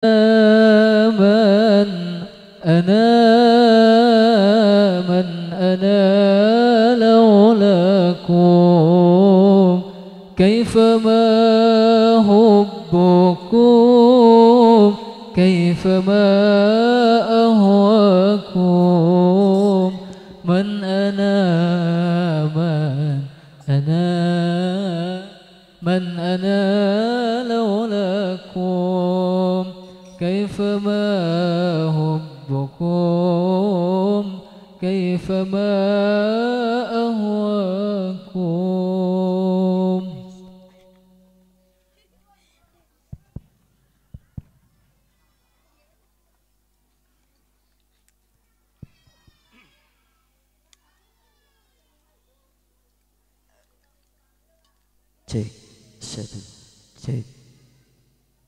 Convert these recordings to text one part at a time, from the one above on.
من أنا لولاكم كيفما حبكم كيفما أهواكم من أنا لولاكم كيفما حبكم كيفما أهواكم. Cek satu, cek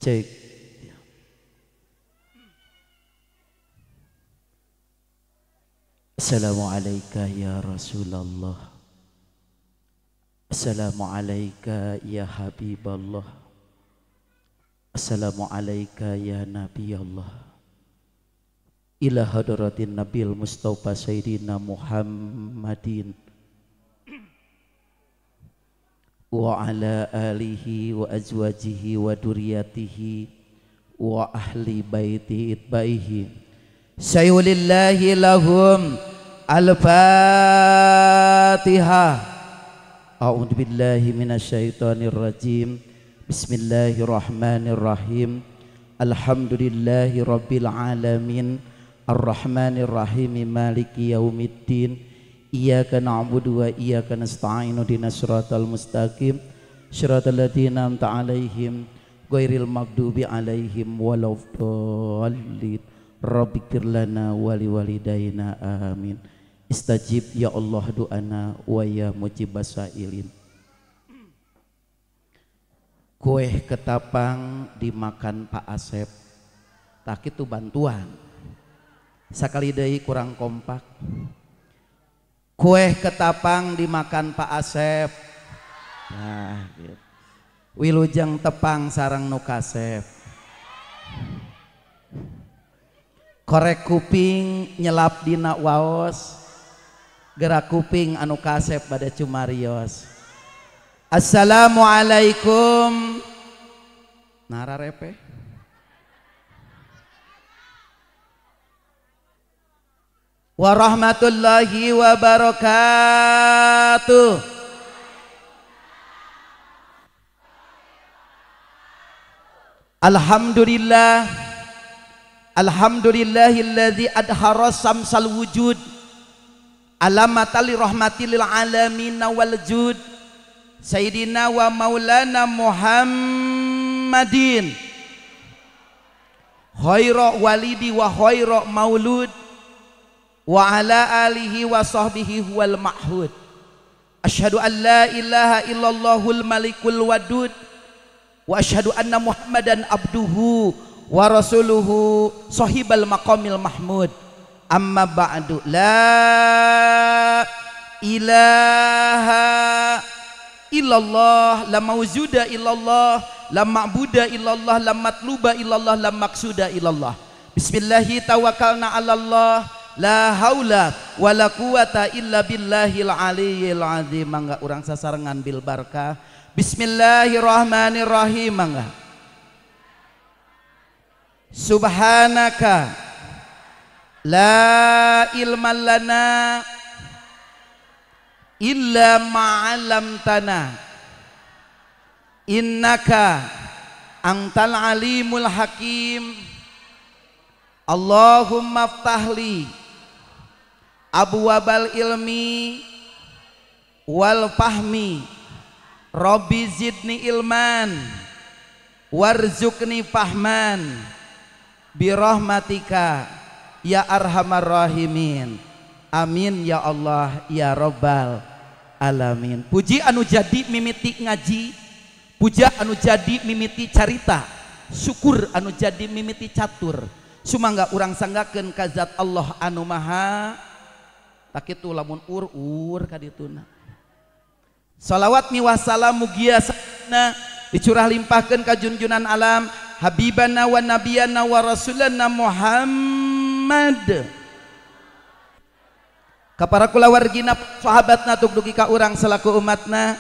cek. Assalamualaikum ya Rasulullah. Assalamualaikum ya Habiballah. Assalamualaikum ya Nabi Allah. Ila hadratin Nabil Mustafa Sayyidina Muhammadin wa ala alihi wa azwajihi wa duriyatihi wa ahli baiti itbaihi sayyulillahi lahum al-fatihah. A'udzu billahi minasyaitonir rajim. Bismillahirrahmanirrahim. Alhamdulillahi rabbil alamin arrahmanir rahim maliki yaumiddin. Iyyaka na'budu wa iyyaka nasta'inu ihdinas siratal mustaqim siratal ladzina an'amta 'alaihim ghairil maghdubi 'alaihim waladdallin. Rabbighfir lana wa liwalidayna amin. Istajib ya Allah doana wa ya mujibas sailin. Kue ketapang dimakan Pak Asep tak itu bantuan sakali deui kurang kompak. Kue ketapang dimakan Pak Asep. Nah, gitu. Wilujeng tepang sarang nu kasep. Korek kuping nyelap dina waos. Gerak kuping anu kasep pada cumarios. Assalamualaikum. Nararepe. Warahmatullahi wabarakatuh. Alhamdulillah. Alhamdulillahilladzi adhara samsal wujud alamatali rahmatil alamin wal jud sayyidina wa maulana Muhammadin khaira walidi wa khaira maulud wa ala alihi wa sahbihi huwal ma'hud. Asyhadu an la ilaha illallahul malikul wadud wa asyhadu anna Muhammadan abduhu wa rasuluhu sahibal maqamil mahmud. Amma ba'du. La ilaha illallah la mawjuda illallah la ma'buda illallah la matluba illallah la maqsuda illallah. Bismillahi tawakkalna 'alallah. La haula wala quwata illa billahil aliyyil azim. Mangga urang sasarengan bil barakah. Bismillahirrahmanirrahim. Mangga. Subhanaka la ilma lana illa ma'alamtana innaka antal alimul hakim. Allahumma ftahli abwabal ilmi wal fahmi. Rabbi zidni ilman warzuqni fahman birahmatika ya arhamar rahimin. Amin ya Allah ya rabbal alamin. Puji anu jadi mimiti ngaji, puja anu jadi mimiti carita, syukur anu jadi mimiti catur. Sumangga urang sanggakeun ka zat Allah anu maha tak itu lamun ur kadituna. Salawat miwah salam mugia sana dicurah limpahkeun ka junjunan alam habibana wa nabiyana wa rasulana Muhammad ka para kulawargina sahabatna tuk dugi ka urang selaku umatna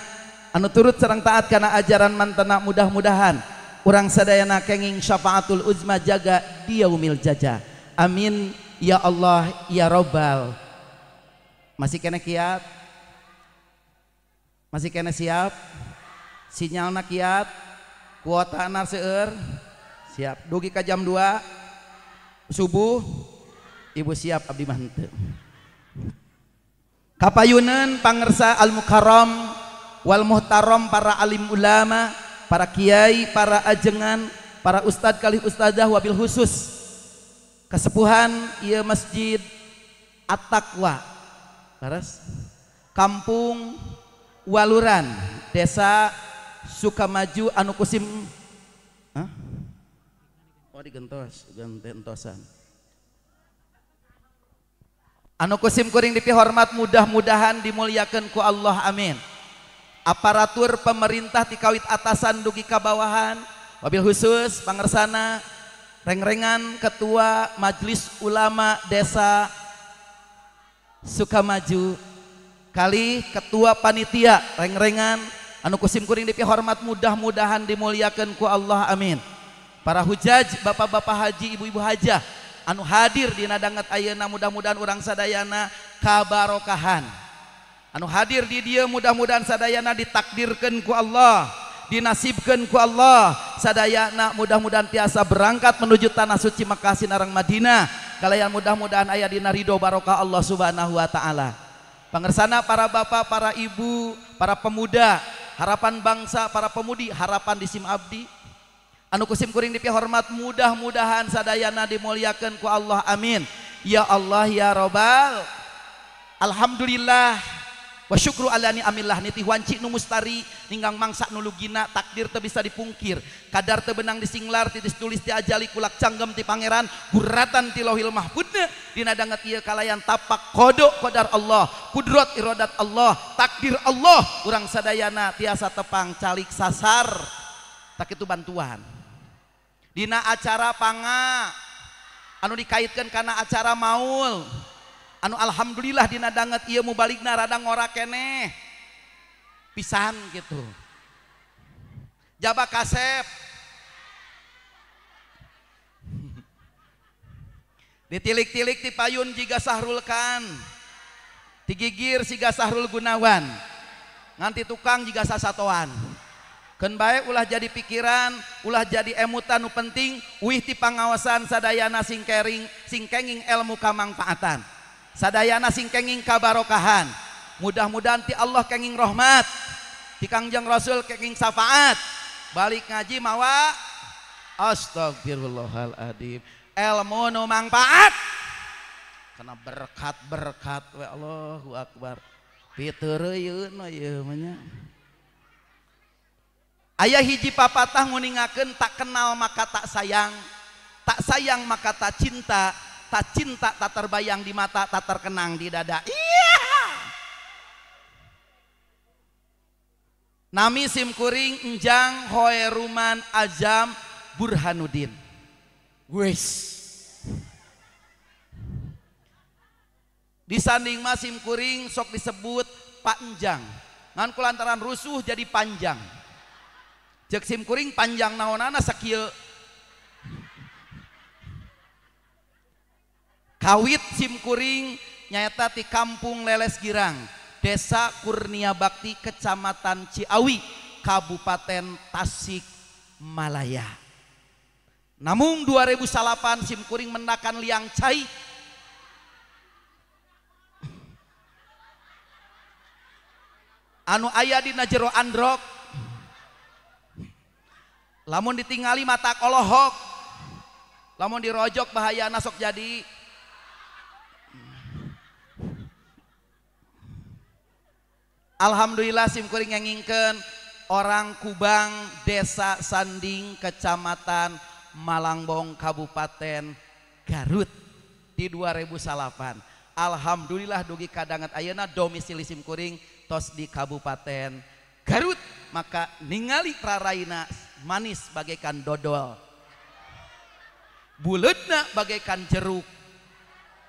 anu turut sareng taat kana ajaran mantena, mudah-mudahan urang sadayana kenging syafaatul uzma jaga di yaumil jaja. Amin ya Allah ya Rabbal. Masih kena kiat? Masih kena siap? Sinyalna kiat? Kuotana seueur? Siap. Dugi ka jam 2 subuh ibu siap abdi mah henteu. Kapayuneun pangersa al mukarram wal muhtaram para alim ulama, para kiai, para ajengan, para ustad kali ustadzah wabil khusus kesepuhan ieu masjid At-Taqwa Laras Kampung Waluran Desa Sukamaju anu kusim gentosan anu kusim kuring dipihormat, mudah-mudahan dimuliakeun ku Allah, amin. Aparatur pemerintah ti kawit atasan dugi ka bawahan wabil khusus pangersana rengrengan ketua Majelis Ulama Desa Sukamaju kali ketua panitia rengrengan anu kusim kuring dipihormat, mudah-mudahan dimuliakeun ku Allah, amin. Para hujaj, bapak-bapak haji, ibu-ibu hajah anu hadir di nadanget ayeuna, mudah-mudahan urang sadayana kabarokahan. Anu hadir di dia mudah-mudahan sadayana ditakdirkeun ku Allah, dinasibkeun ku Allah, sadayana mudah-mudahan tiasa berangkat menuju tanah suci Makkah sinareng Madinah, kalayan mudah-mudahan aya dina ridho barokah Allah Subhanahu wa taala. Pangersana para bapak, para ibu, para pemuda, harapan bangsa, para pemudi, harapan di sim abdi anu kusim kuring dipihormat, mudah-mudahan sadayana dimuliakeun ku Allah, amin ya Allah ya Rabbal. Alhamdulillah wa syukru ala ni'amillah niti wanci nu mustari ninggang mangsa nu lugina, takdir teu bisa dipungkir, kadar teu benang disinglar, titis tulis ti ajali, kulak canggem ti pangeran, guratan ti lauhil mahfudna, dina danget ieu kalayan tapak kodok qadar Allah, kudrat iradat Allah, takdir Allah, urang sadayana tiasa tepang calik sasar tak itu bantuan dina acara panga anu dikaitkan kana acara maul anu alhamdulillah dina danget ieu mubaligna rada ngora keneh pisan gitu. Jaba kasep ditilik-tilik ti payun jiga Sahrul Kan, digigir siga Sahrul Gunawan, nganti tukang jiga sasatoan. Keun bae ulah jadi pikiran, ulah jadi emutan nu penting, uih ti pangawasan sadayana sing kenging ilmu kamangfaatan, sadayana sing kenging kabarokahan. Mudah-mudahan ti Allah kenging rahmat, ti Kangjeng Rasul kenging syafaat. Balik ngaji mawa astagfirullahaladzim, ilmu nu mangfaat kana berkat-berkat we Allahu akbar. Piteureuyeun ieu mah nya. Ayah hiji papatah nguningakeun tak kenal maka tak sayang maka tak cinta tak terbayang di mata, tak terkenang di dada. Iya. Nami simkuring enjang Hoeruman Azam Burhanuddin. Wes. Disanding mah simkuring sok disebut Pak Enjang. Ngan kulantaran rusuh jadi panjang. Cek simkuring panjang naonana sakieu kawit simkuring nyaeta ti Kampung Leles Girang, Desa Kurnia Bakti, Kecamatan Ciawi, Kabupaten Tasikmalaya. Namun 2008 simkuring mendakan liang cai anu aya dina jero androk, lamun ditingali mata kolohok, lamun dirojok bahayana sok jadi. Alhamdulillah simkuring ngengingkeun orang Kubang, Desa Sanding, Kecamatan Malangbong, Kabupaten Garut di 2008. Alhamdulillah dugi kadanget ayeuna domisili simkuring tos di Kabupaten Garut, maka ningali raraina manis bagaikan dodol. buleudna bagaikan jeruk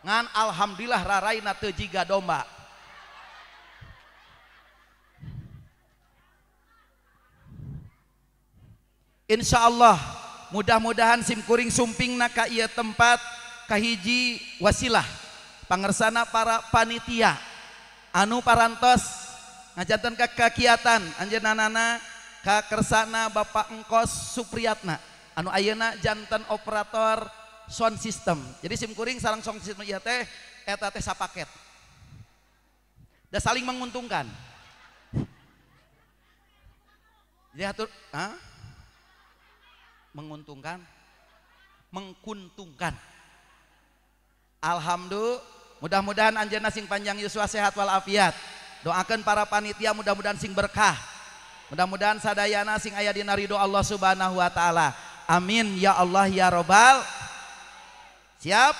ngan alhamdulillah raraina teu jiga domba. Insya Allah mudah-mudahan simkuring sumpingna ka ieu tempat kahiji wasilah pangersana para panitia anu parantos ngajanten ka kakiatan anjeunna ka kersana Bapak Engkos Supriyatna anu ayeuna janten operator sound system. Jadi simkuring sareng sound system ieu teh eta teh sapaket da saling menguntungkan. Jadi atur menguntungkan, mengkuntungkan. Alhamdulillah, mudah-mudahan anjeunna sing panjang yuswa sehat walafiat. Doakan para panitia mudah-mudahan sing berkah. Mudah-mudahan sadayana sing aya dina ridho Allah Subhanahu wa taala. Amin ya Allah ya Robbal. Siap?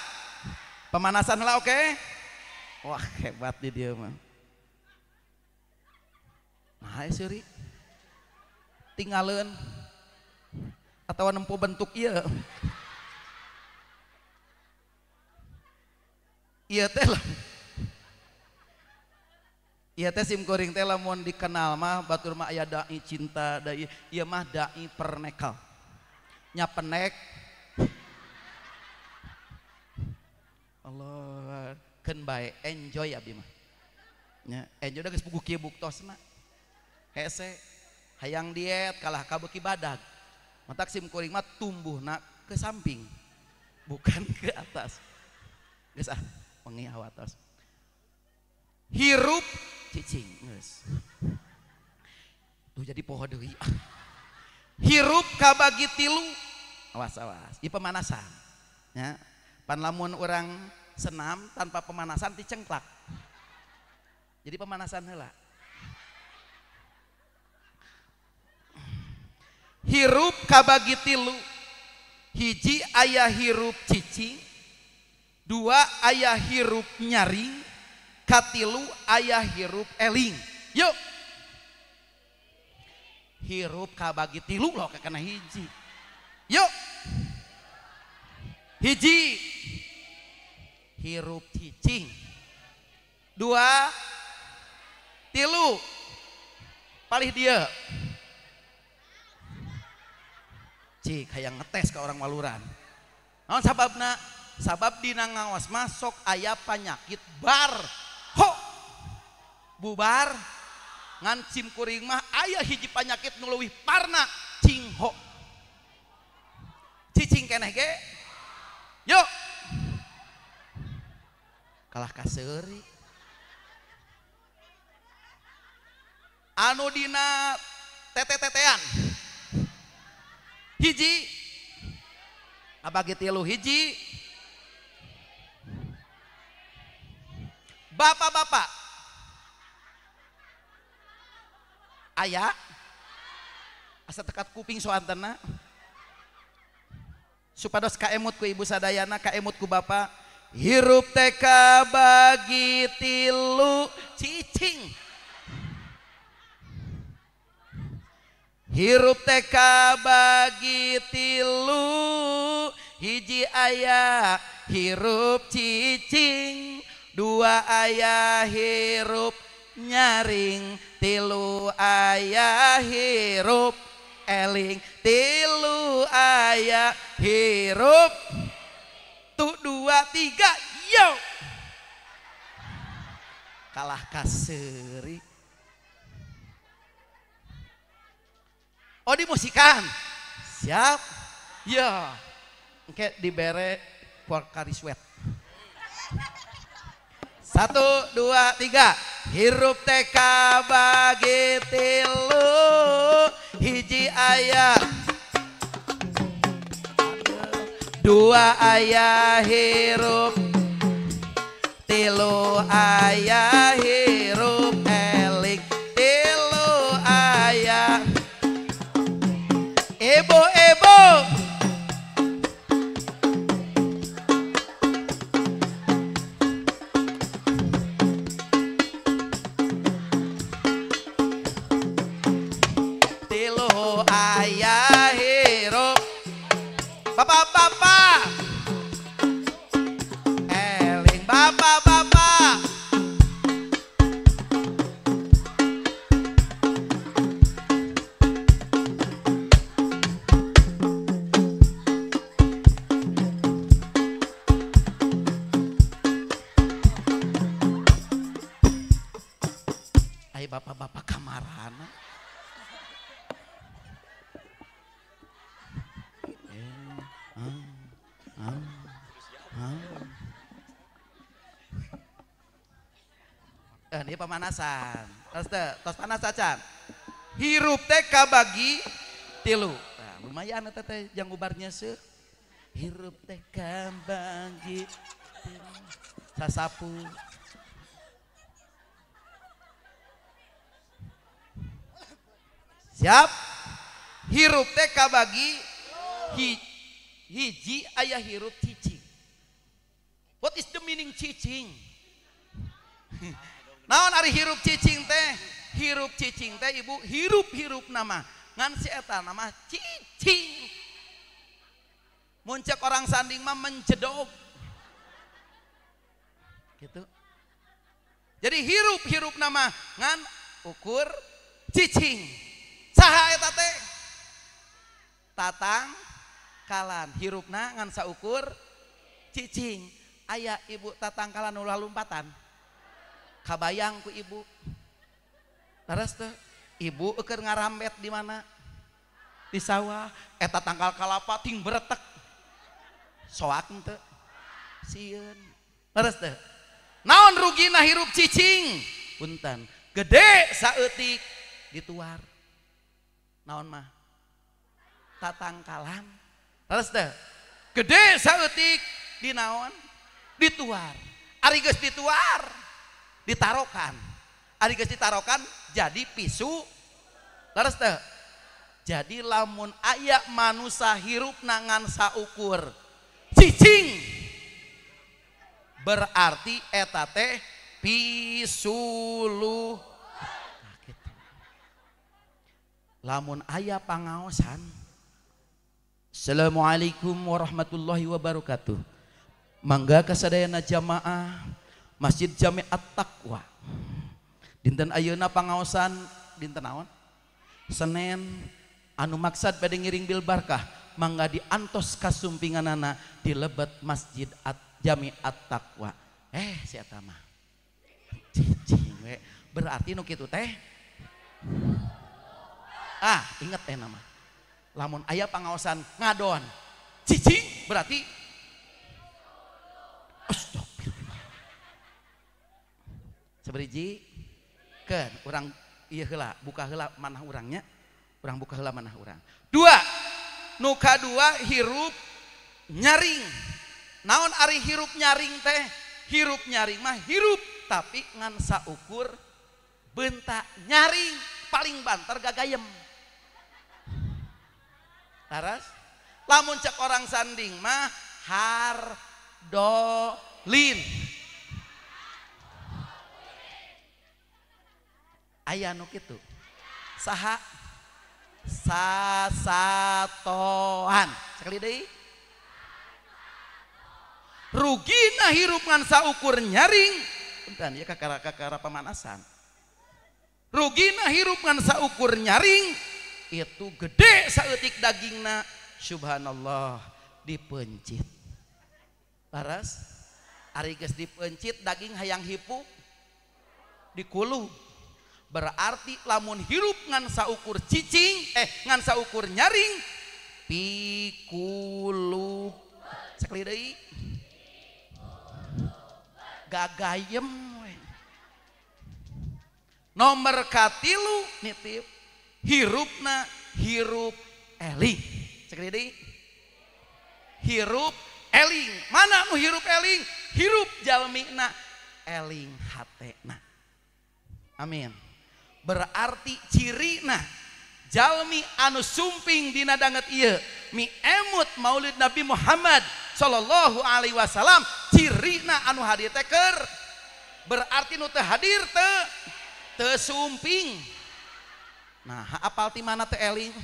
Pemanasan heula oke? Wah, hebat di dia mah. Nah, seuri. Tinggalin atau nempuh bentuk iya teh lah iya teh simkuring teh lamun dikenal mah batur mah aya dai cinta dai ieu mah dai pernekal nya penek Allah keun bae enjoy abdi mah nya enjoy da geus puguh kieu buktosna hese hayang diet kalah ka beuki badag matak simkuring mah tumbuh nak ke samping bukan ke atas geus wengi awatos hirup cicing geus tuh jadi poho deui hirup kabagi tilu awas ieu pemanasan nya pan lamun urang senam tanpa pemanasan dicengklak jadi pemanasan heula. Hirup kabagi tilu hiji aya hirup cicing dua aya hirup nyaring katilu aya hirup eling. Yuk hirup kabagi tilu loh kakana hiji yuk hiji hirup cicing dua tilu palih dia cik hayang ngetes ke orang waluran. Naon sababna? Sabab dina ngawas masuk aya panyakit bar. Ho. Bubar ngan simkuring mah aya hiji panyakit nu leuwih parna cingho. Cicing keneh ge. Yuk. Kalah ka seuri. Anu dina tete-tetean. Hiji abagi tilu hiji bapak-bapak aya asa tekat kuping soantena supados kaemut ku ibu sadayana kaemut ku bapak hirup teka bagi tilu cicing hirup teka bagi tilu hiji aya hirup cicing dua aya hirup nyaring tilu aya hirup eling tilu aya hirup tuh dua tiga yo kalah kaseri. Oh dimusikan siap ya oke dibere porkari sweat 1 2 3 hirup teka bagi tilu hiji aya dua aya hirup tilu aya hirup elik tilu aya ebo tilu aya hirup bapak-bapak bapak-bapak kamarana. Ini pemanasan. Tos panas acan. Hirup teh kabagi tilu. Nah, lumayan eta teh jang ubarnya seuh. Hirup teh kabagi tilu. Sasapu. Siap? Hirup teh kabagi hiji aya hirup cicing. What is the meaning cicing? Naon ari hirup cicing teh? Hirup cicing teh ibu hirup nama ngan si eta nama cicing. Muncak orang sanding mah menjedog. Gitu. Jadi hirup nama ngan ukur cicing. Saha eta teh? Tatang kalan hirupna ngan saukur cicing. Aya ibu tatang kalan ulah lompatan. Kabayang ku ibu. Terus tuh ibu keur ngarambet di mana? Di sawah. Eta tangkal kalapa ting beretek. Soak teu. Sieun. Terus tuh. Naon rugina hirup cicing? Punten. Gede saeutik dituar. Naon mah? Tatangkalan. Terus tuh. Gede saeutik di naon? Dituar. Ari geus dituar ditarokan. Ari geus ditarokan jadi pisu. Terus teh. Jadi lamun aya manusia hirup nangan saukur cicing berarti eta teh pisulu. Nah, gitu. Lamun aya pangaosan. Assalamualaikum warahmatullahi wabarakatuh. Mangga kasadayana jamaah Masjid Jami At-Taqwa. Dinten ayeuna pangaosan dinten naon? Senin anu maksad bade ngiring bil barkah mangga diantos kasumpinganana di lebet Masjid Jami At-Taqwa. Si eta mah cicing we. Berarti nu kitu teh inget nama. Lamun aya pangaosan ngadon cicing berarti sabriji keun urang ieu heula buka heula manah urangnya urang buka heula manah urang. Dua nu kadua hirup nyaring. Naon ari hirup nyaring teh? Hirup nyaring mah hirup tapi ngan saukur bentak nyaring paling banter gagayem. Taras lamun cek orang sanding mah hardolin. Aya nu kitu. Saha? Sasatoan. Sekali deui. Rugina hirup ngan saukur nyaring. Punten ya kakara pemanasan. Rugina hirup ngan saukur nyaring itu gede saeutik dagingna. Subhanallah dipencit. Laras ari geus dipencit daging hayang hipu dikulub. Berarti lamun hirup ngan saukur cicing ngan saukur nyaring pikulub. Sekali deui. Gagayem we. Nomor katilu nitip hirupna hirup eling. Sekali deui. Hirup eling. Mana nu hirup eling? Hirup jalmina eling hatena. Amin. Berarti cirina jalmi anu sumping dina danget ieu mi emut maulid Nabi Muhammad sallallahu alaihi wasallam cirina anu hadir teh keur berarti nu teu hadir teu sumping. Nah apal ti mana teu eling?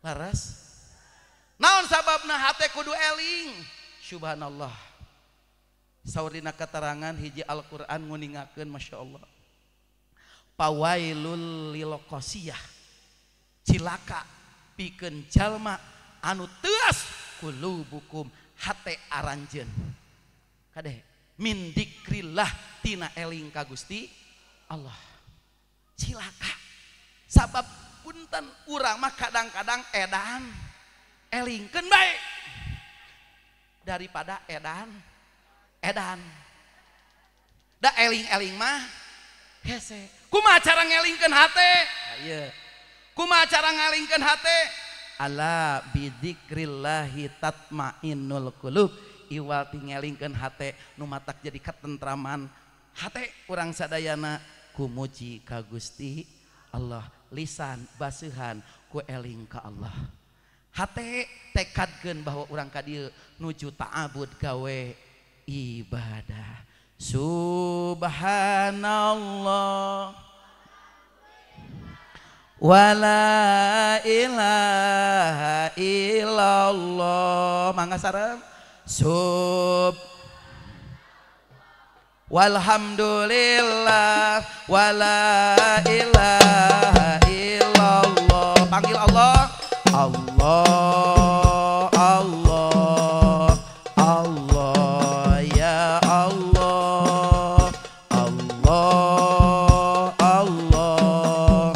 Laras naon sababna hate kudu eling? Subhanallah. Saur dina keterangan hiji Al-Qur'an nguningakeun Masya Allah. Pawailul lil qasiyah. Cilaka pikeun jalma anu teuas kulubukum hate aranjeun. Kadeh min dzikrillah tina eling ka Gusti Allah. Cilaka sabab punten urang mah kadang-kadang edan elingkeun bae daripada edan da eling-eling mah hese. Kumaha cara ngelingkeun hate? Ieu kumaha cara ngalingkeun hate? Ala bidzikrillahi tatmainnul qulub. Iwal tingelingkeun hate nu matak jadi katentraman hate urang sadayana kumuji ka Gusti Allah. Lisan basuhan ku eling ka Allah. Hate tekadkeun bahwa urang ka dieu nuju ta'abud gawe ibadah. Subhanallah wala ilaha illallah. Mangga sareng walhamdulillah wala ilaha illallah. Panggil Allah, Allah Allah Allah ya Allah Allah Allah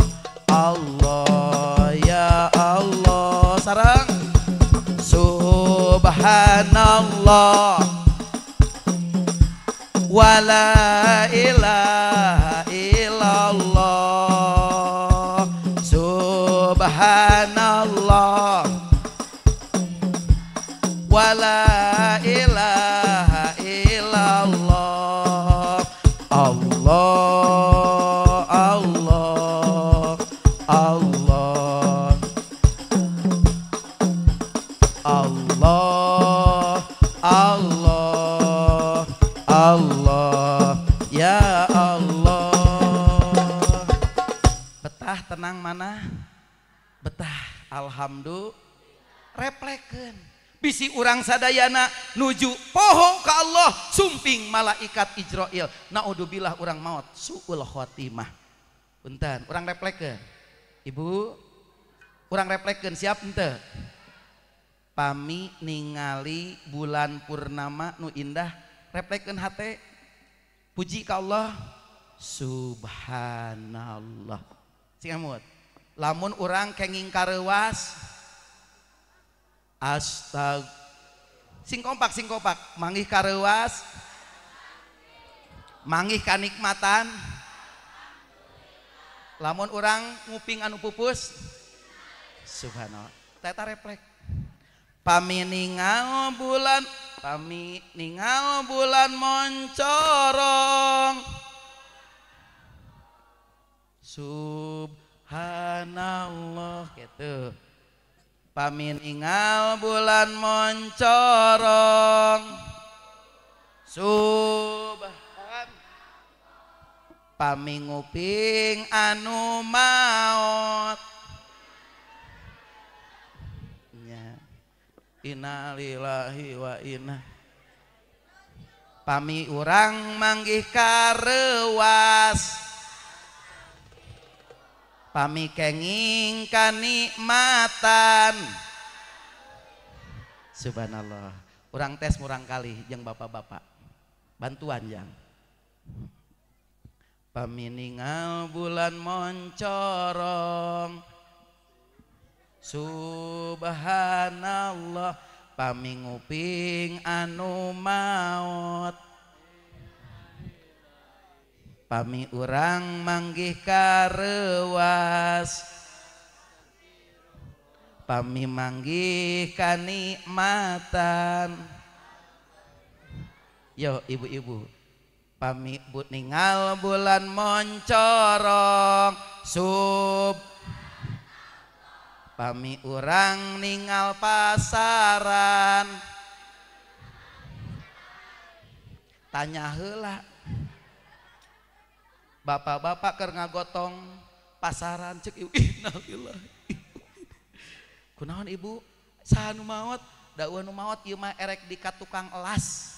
Allah ya Allah. Sareng subhanallah wala ilaha illallah. Subhanallah wala ilaha illallah. Allah Allah Allah Allah Allah Allah ya Allah. Betah tenang mana? Betah alhamdulillah. Replekeun bisi urang sadayana nuju poho ka Allah sumping malaikat Ijrail. Naudzubillah urang maot suul khotimah. Punten urang replekeun. Ibu urang replekeun siap henteu? Pami ningali bulan purnama nu indah replekeun hate puji ka Allah. Subhanallah. Singamut lamun urang kenging karewas astag sing kompak manggih karewas manggih kanikmatan. Lamun urang nguping anu pupus subhanallah teta reflek. Pami ningal bulan moncorong subhanallah gitu. Pami ningal bulan moncorong subhan. Pami nguping anu maot nya innalillahi wa inna. Pami urang manggih karewas pami kenging kanikmatan subhanallah. Urang tes murang kali jeung bapak-bapak bantuan yang pami ningal bulan moncorong subhanallah. Pami nguping anu maot pami urang manggih karewas pami manggih kanikmatan. Yo ibu-ibu pami ningal bulan moncorong sub. Pami urang ningal pasaran tanya heula bapak-bapak keur ngagotong pasaran cek ibu innalillahi. Kunaon ibu saha nu maot? Daeuh nu maot ieu mah erek di ka tukang elas.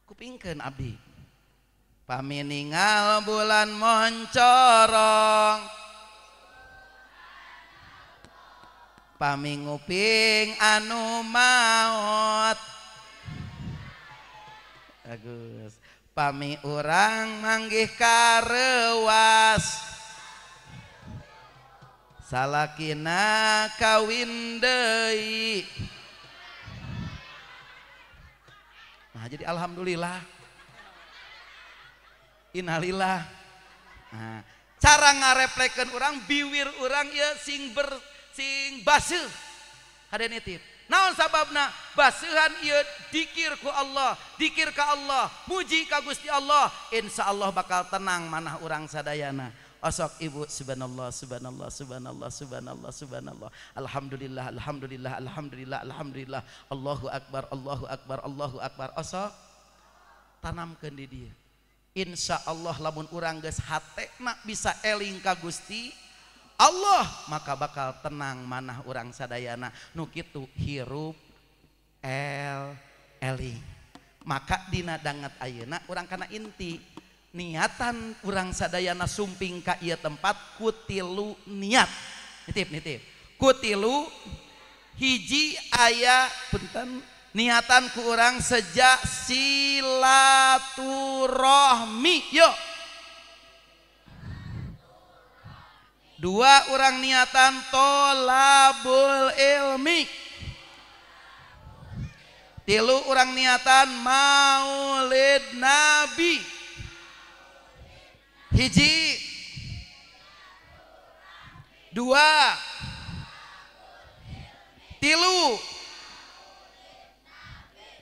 Kupingkeun abdi. Pami ningal bulan moncorong pami nguping anu maot bagus. Pami urang manggih karewas salakina kawin deui. Nah, jadi alhamdulillah. Innalillah. Nah, cara ngareplekeun urang biwir urang ieu sing baseuh. Hade nitip. Naon sababna? Baseuhan ieu dikir ku Allah, dikir ka Allah, muji ka Gusti Allah, insyaallah bakal tenang manah urang sadayana. Osok ibu subhanallah subhanallah subhanallah subhanallah subhanallah alhamdulillah alhamdulillah alhamdulillah alhamdulillah Allahu akbar Allahu akbar Allahu akbar. Osok tanamkeun di dieu. Insyaallah lamun urang geus hatena bisa eling ka Gusti Allah maka bakal tenang manah urang sadayana. Nu kitu hirup eling. Maka dina danget ayeuna urang kana inti niatan urang sadayana sumping ka ieu tempat kutilu niat. Nitip kutilu hiji aya punten niatan ku urang sejak silaturahmi. Yo dua orang niatan tolabul ilmi. Tilu orang niatan maulid nabi. Hiji dua tilu.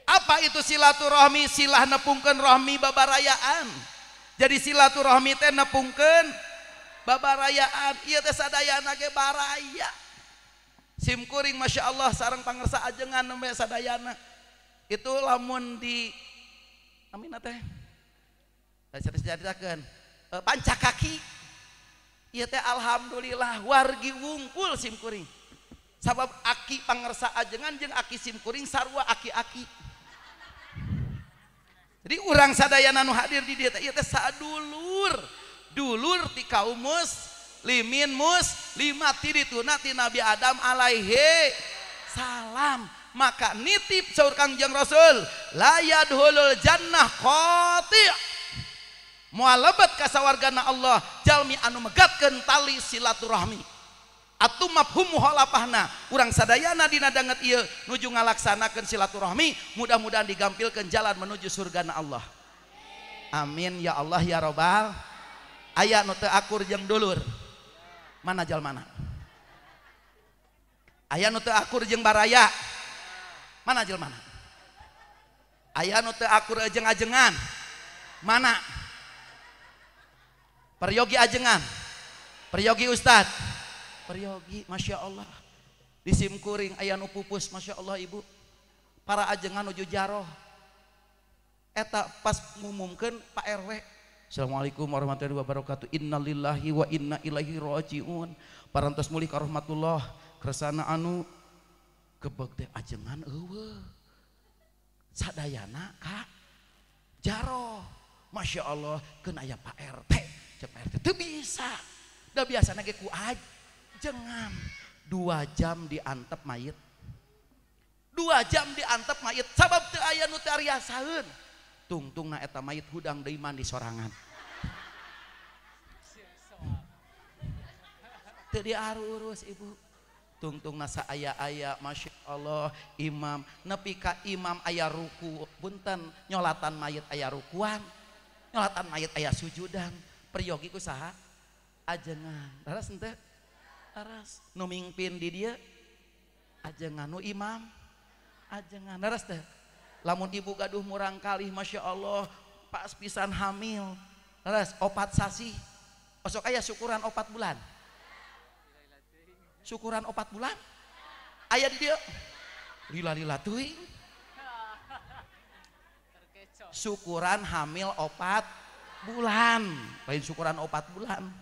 Apa itu silaturahmi? Silah nepungkeun rahmi babarayaan. Jadi silaturahmi teh nepungkeun babarayaan. Ieu teh sadayana ge baraya. Simkuring Masya Allah sareng pangersa ajengan nembe sadayana. Itu lamun di amina teh ceritakeun pancakaki. Ieu teh alhamdulillah wargi wungkul simkuring. Sabab aki pangersa ajengan jeung aki simkuring sarua aki-aki. Jadi urang sadayana nu hadir di dieu teh ieu teh sadulur. Dulur ti kaum muslimin muslimat ti dituna ti Nabi Adam alaihi salam. Maka nitip saur Kangjeng Rasul la yadkhulul jannah qati'. Moal lebet ka sawargana Allah jalmi anu megatkeun tali silaturahmi. Atu mafhum mukhalafahna urang sadayana dina danget ieu nuju ngalaksanakeun silaturahmi mudah-mudahan digampilkeun jalan menuju surgana Allah. Amin ya Allah ya Rabbal. Aya nu teu akur jeung dulur. Mana jalmana? Aya nu teu akur jeung baraya. Mana jalmana? Aya nu teu akur jeung ajengan. Mana? Peryogi ajengan. Peryogi ustad. Peryogi Masya Allah. Di simkuring aya nu pupus Masya Allah ibu. Para ajengan nuju jaroh. Eta pas ngumumkeun Pak RW. Assalamualaikum warahmatullahi wabarakatuh. Innalillahi wa inna ilaihi rajiun. Parantos muli ka rahmatullah kersana anu gebeg teh ajengan eueuh. Sadayana ka jaroh. Masya Allah keun aya Pak RT. Cek Pak RT teu bisa. Da biasana ge ku ajengan 2 jam diantep mayit. 2 jam diantep mayit sabab teu aya nu teu ariasaeun. Tungtungna eta mayit hudang deui mandi sorangan. Teu diarurus ibu. Tungtungna saaya-aya Masya Allah imam nepi ka imam aya ruku punten nyolatan mayit aya rukuan. Nyolatan mayit aya sujudan. Peryogi ku saha? Ajengan. Laras henteu? Laras. Nu mingpin di dieu ajengan, nu imam ajengan. Laras teh? Lamun ibu gaduh murang kalih Masya Allah pas pisan hamil. Laras 4 sasi. Osok aya syukuran 4 bulan. Syukuran 4 bulan. Aya di dieu. Lila-lila teuing. Syukuran hamil 4 bulan. Lain syukuran 4 bulan.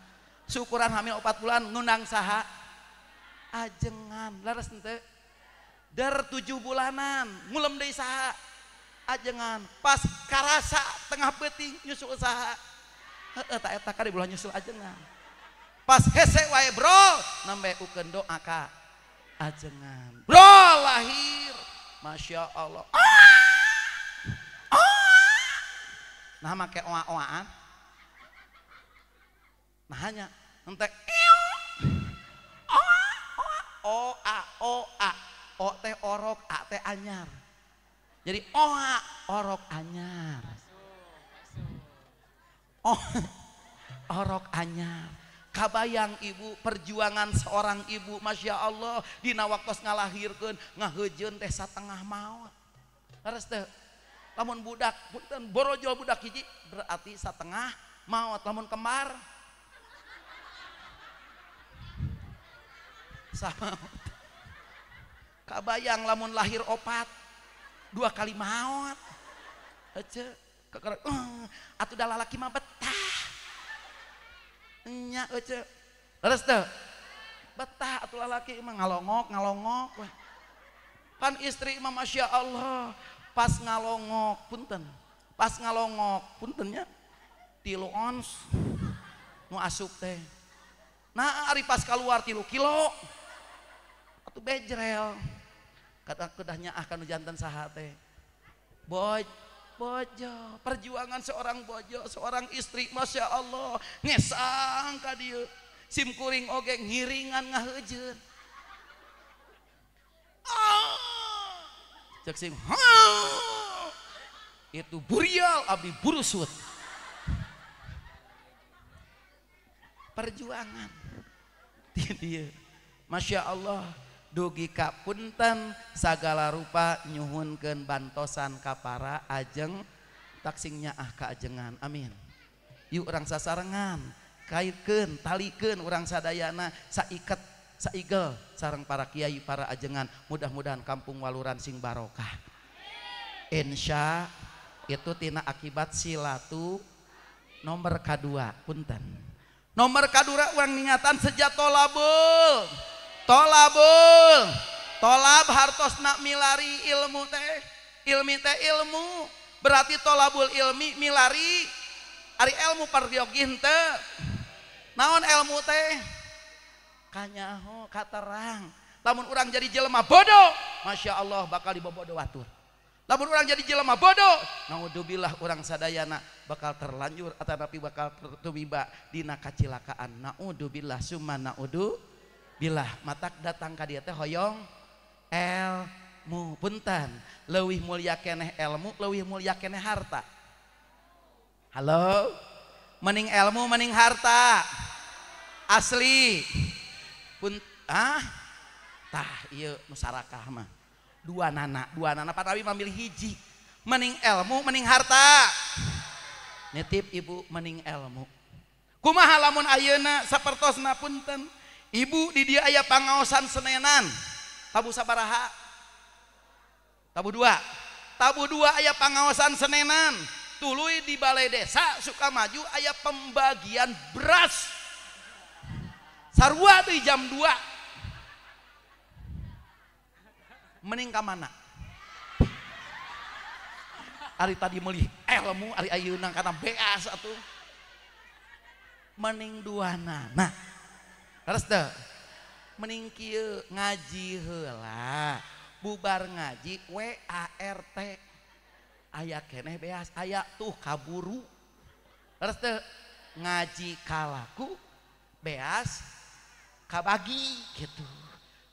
Syukuran hamil 4 bulan ngundang saha? Ajengan. Laras henteu? Der 7 bulanan ngulem deui saha? Ajengan. Pas karasa tengah peuting nyusul saha? Heeh ta eta ka di bulan nyusul ajengan. Pas hese wae bro nembe ukeun doa ka ajengan. Bro lahir. Masya Allah. nah make oa-oaan nah hanya entek oa oa o teh orok a teh anyar jadi oa orok anyar oh orok anyar kabayang ibu perjuangan seorang ibu Masya Allah dina waktos ngalahirkeun ngahejeun teh satengah maot terus teh lamun budak punten borojol budak hiji berarti satengah maot lamun kembar sama kabayang lamun lahir opat 2 kali maot aja keker atuh da lalaki mah betah nya aja terus teh betah atuh lalaki mah ngalongok weh kan istri mah Masya Allah pas ngalongok puntennya 3 ons nu asup teh nah ari pas keluar 3 kilo atuh bejrel kata kedahnya kanu janten saha teh bojo perjuangan seorang bojo seorang istri Masya Allah ngesang ka dieu sim kuring oge ngiringan ngahejeun cek sim itu burial abdi burusut perjuangan dia Masya Allah dugi ka punten sagala rupa nyuhunkeun bantosan ka para ajeng taksingnya kaajengan amin yuk urang sasarengan kaitkeun talikeun urang sadayana saiket saigel sareng para kiai para ajengan mudah-mudahan kampung Waluran sing barokah insya itu tina akibat silatu nomor kedua punten nomor kedua urang ningatan sejatolabul tolab hartosna milari ilmu teh ilmu berarti tolabul ilmi milari ari ilmu pardiogin teh naon ilmu teh kanyaho katerang lamun urang jadi jelema bodoh Masya Allah bakal dibobodo watur lamun urang jadi jelema bodoh naudzubillah urang sadayana bakal terlanjur atanapi bakal tertubiba dina kacilakaan naudzubillah summa naudzubillah bilah matak datang ka dieu teh hoyong ilmu punten leuwih mulia keneh ilmu leuwih mulia keneh harta halo mending ilmu mending harta asli pun tah ieu nu sarakah mah dua nana patawi mamilih hiji mending ilmu mending harta nitip ibu mending ilmu kumaha lamun ayeuna sapertosna punten ibu di dia aya pangaosan senenan tabu sabaraha tabu 2 aya pangaosan senenan tuluy di balai desa Sukamaju aya pembagian beras sarua teh jam 2 mending ka mana ari tadi meuli ilmu ari ayeuna kana beas atuh mending duana nah terus teh mending kieu ngaji heula bubar ngaji WART aya keneh beas aya tuh kaburu terus teh ngaji kalaku beas kabagi gitu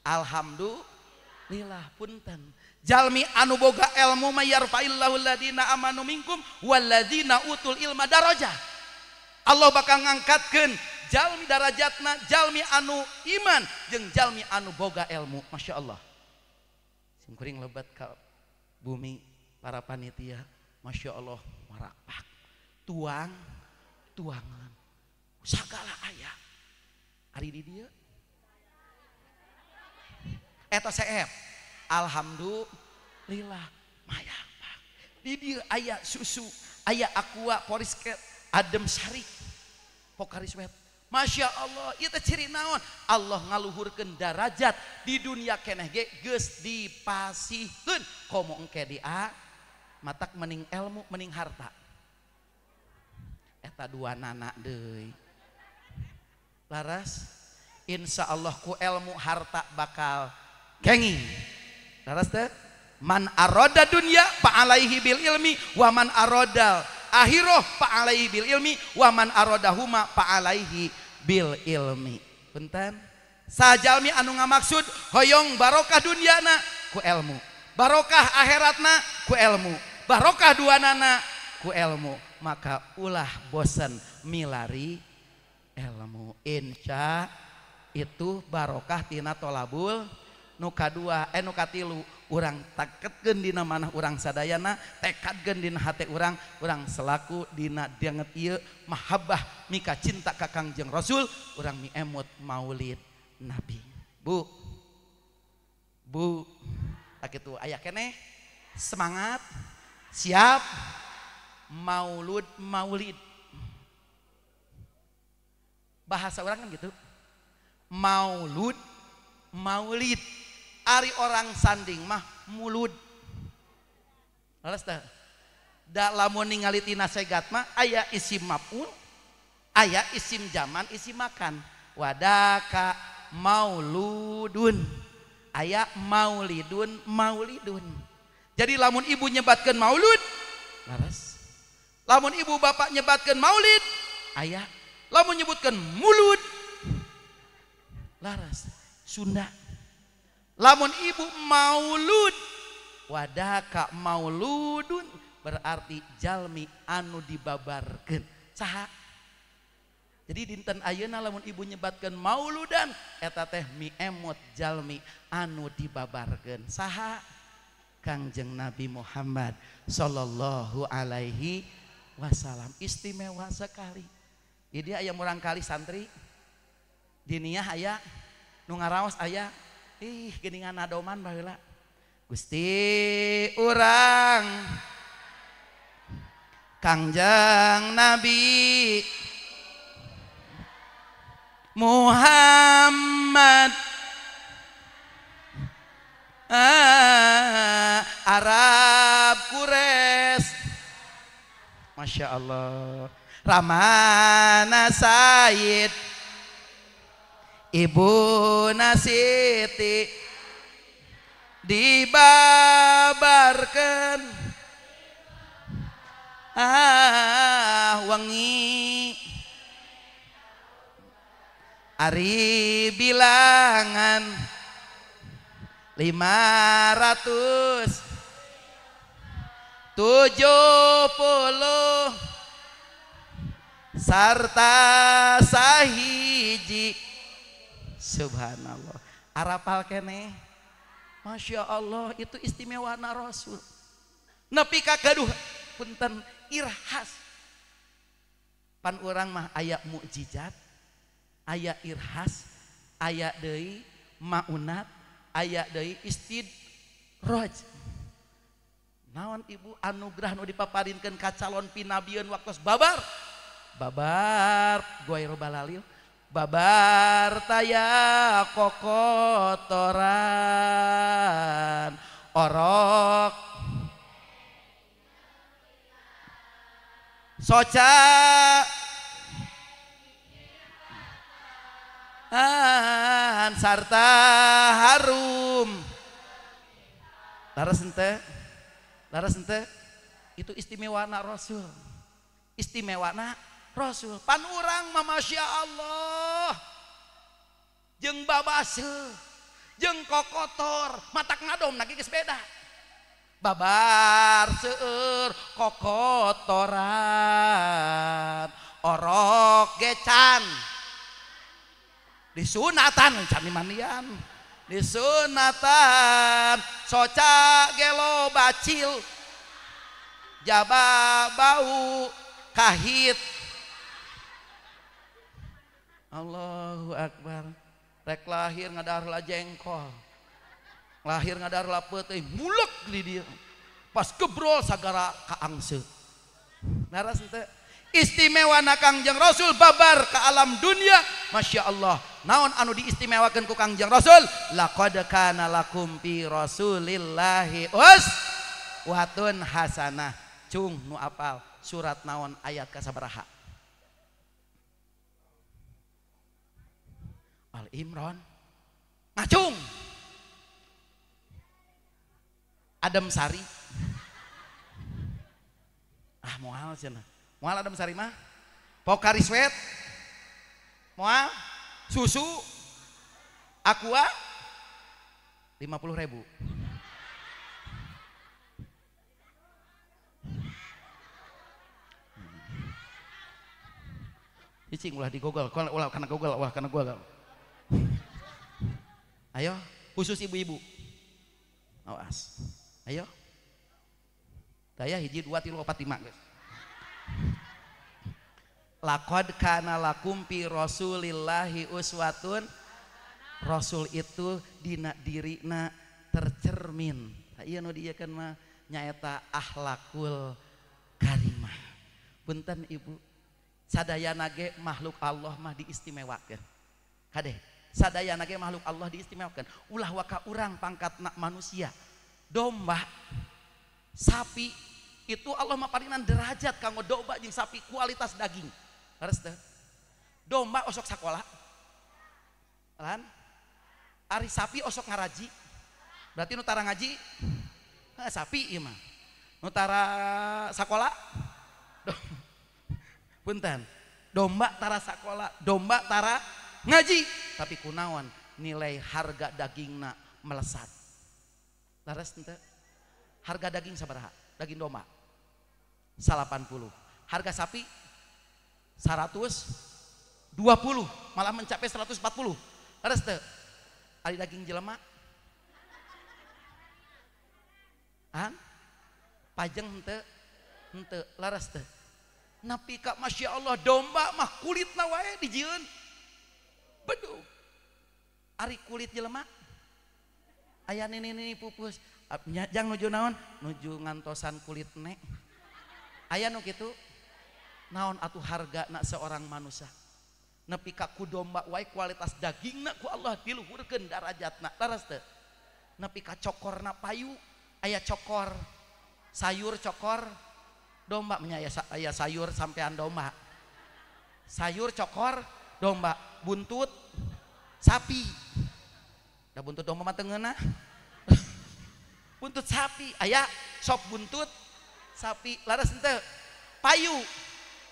alhamdulillah punten jalmi anu boga ilmu mayarfa'illahu alladziina amanu minkum walladziina utul ilma darajah Allah bakal ngangkatkeun jalmi darajatna jalmi anu iman jeung jalmi anu boga ilmu Masya Allah sim kuring lebat ka bumi para panitia Masya Allah marapak tuangan sagala aya ari di dieu eta CF alhamdulillah mayapak di dieu aya susu aya aqua porisket adem sari pokaris wet Masya Allah itu ciri naon Allah ngaluhurkeun darajat di dunia keneh ge geus dipasihkeun komo engke dia matak mending ilmu mending harta eta dua nana deui laras insya Allah ku ilmu harta bakal kenging laras teh man aroda dunya fa alaihi bil ilmi wa man aroda akhiroh fa alaihi bil ilmi wa man aradahuma fa alaihi bil ilmi. Punten. Sajalmi anu ngamaksud hoyong barokah dunyana ku ilmu, barokah akhiratna ku ilmu, barokah duanana ku ilmu, maka ulah bosan milari ilmu. Insya itu barokah tina tolabul nu kadua nu katilu urang taketkeun dina manah urang sadayana, tekadkeun dina hate urang selaku dina dianget ieu mahabbah mika cinta ka Kangjeng Rasul, urang miemut maulid Nabi. Bu tak itu aya keneh semangat siap maulid bahasa orang kan gitu, maulid ari orang sanding mah mulud laras teh da lamun ningali tina segat mah aya isim maf'ul, aya isim zaman, isim makan. Wadaka mauludun, aya maulidun. Jadi lamun ibu nyebatkeun maulud laras, lamun ibu bapak nyebatkeun maulid aya, lamun nyebutkeun mulud laras Sunda. Lamun ibu maulud wadaka mauludun berarti jalmi anu dibabarkeun saha. Jadi dinten ayeuna lamun ibu nyebatkeun mauludan eta teh miemot jalmi anu dibabarkeun saha? Kangjeng Nabi Muhammad sallallahu alaihi wasallam. Istimewa sekali. Jadi aya murang kali santri diniah aya nu ngaraos aya geuningan adoman baheula. Gusti urang Kangjeng Nabi Muhammad Arab Quraisy, Masya Allah, Ramana Said, Ibu Nasiti dibabarkan wangi ari bilangan 570 sarta sahiji. Subhanallah, arapal keneh. Masya Allah, itu istimewa na Rasul. Nepi ka gaduh punten irhas. Pan urang mah aya mukjizat, aya irhas, aya deui maunat, aya deui istidraj. Naon ibu anugerah nu dipaparinkeun ka calon pinabieun waktos babar goiro balalil, babar taya kokotoran orok soca sarta harum laras ente itu istimewana Rasul, istimewana Rasul. Pan urang mah Masya Allah jeung babaseuh jeung kokotor matak ngadom lagi geus beda. Babar seueur kokotoran orok gecan disunatan can mandian disunatan soca gelo bacil jaba bau kahit. Allahu Akbar. Rek lahir ngadarlah jengkol, lahir ngadarlah peuting mulek di dia pas gebrol sagara kaangseut. Naras teh istimewa na Kangjeng Rasul babar ke alam dunia. Masya Allah, naon anu diistimewakan ku Kangjeng Rasul? Laqad kana lakum fi rasulillahi uswatun hasanah. Cung nu apal surat naon ayat kasabaraha? Al Imran. Ngacung Adam Sari moal cenah. Moal Adam Sari mah. Pokari Sweat. Moal susu Aqua 50.000. Cicing ulah di Google, ulah karena Google, ulah karena Google. Ayo, khusus ibu-ibu. Awas. Ayo. Daya hiji 2 3 4 5 guys. Laqad kana lakum fi Rasulillahi uswatun. Rasul itu dina dirina tercermin. Ieu nu dieukeun mah nyaeta akhlakul karimah. Punten Ibu. Sadayana ge makhluk Allah mah diistimewakeun. Kade, sadayana ge makhluk Allah diistimewakeun. Ulah waka urang pangkatna manusia. Domba, sapi itu Allah mah paringan derajat kanggo domba jeung sapi kualitas daging. Leres teh. Domba osok sakola. Lan ari sapi osok ngaraji. Berarti nu tara ngaji sapi ieu mah. Nu tara sakola punten, domba tara sakola, domba tara ngaji, tapi kunaon nilai harga dagingna melesat. Laras ente, harga daging sabaraha? Daging domba 80, harga sapi 120, malah mencapai 140. Laras teu, ari daging jelema, pajeng ente, laras teu. Napi kak Masya Allah domba mah kulitna wae dijieun. Bedu. Ari kulit jelema aya nini pupus. Jang nuju naon? Nuju ngantosan kulit nek. Aya nu kitu. Naon atuh hargana seorang manusia. Nepi ka ku domba wae kualitas dagingna ku Allah diluhurkeun darajatna. Laras teu. Nepi ka cokorna payu, aya cokor. Sayur cokor domba menyaya sayur sampean domba. Sayur cokor domba, buntut sapi. Da buntut domba mah teu ngeunah. Buntut sapi, aya sop buntut sapi. Laras henteu. Payu.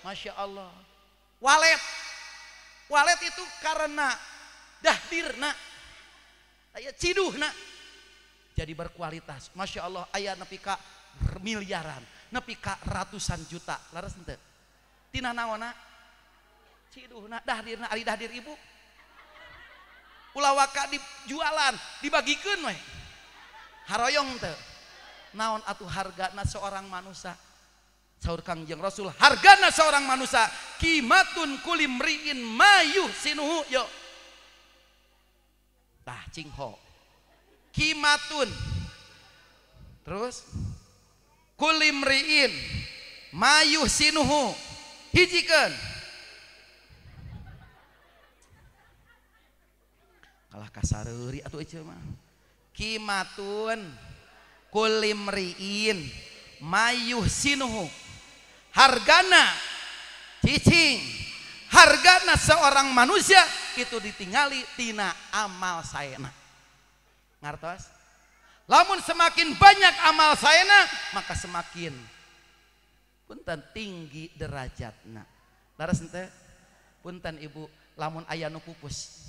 Masya Allah. Walet. Walet itu karena dahdirna. Aya ciduhna. Jadi berkualitas. Masya Allah aya nepi ka miliaran. Nepi ka ratusan juta. Laras henteu. Tina naonna? Ciduhna, dahdirna, ari dahdir ibu. Ulah waka dijualan, dibagikeun we. Haroyong teu. Naon atuh hargana seorang manusia? Saur Kangjeng Rasul, hargana seorang manusia kimatun kulimriin mayuh sinuhu yo. Tah cingho. Kimatun. Terus kulimriin mayuh sinuhu hijikeun kalah kasareuri atuh eceul mah. Kimatun kulimriin mayuh sinuhu hargana cicing hargana seorang manusia itu ditinggali tina amal saena. Ngartos? Lamun semakin banyak amal saena maka semakin punten tinggi derajatna. Laras henteu? Punten Ibu, lamun aya nu pupus.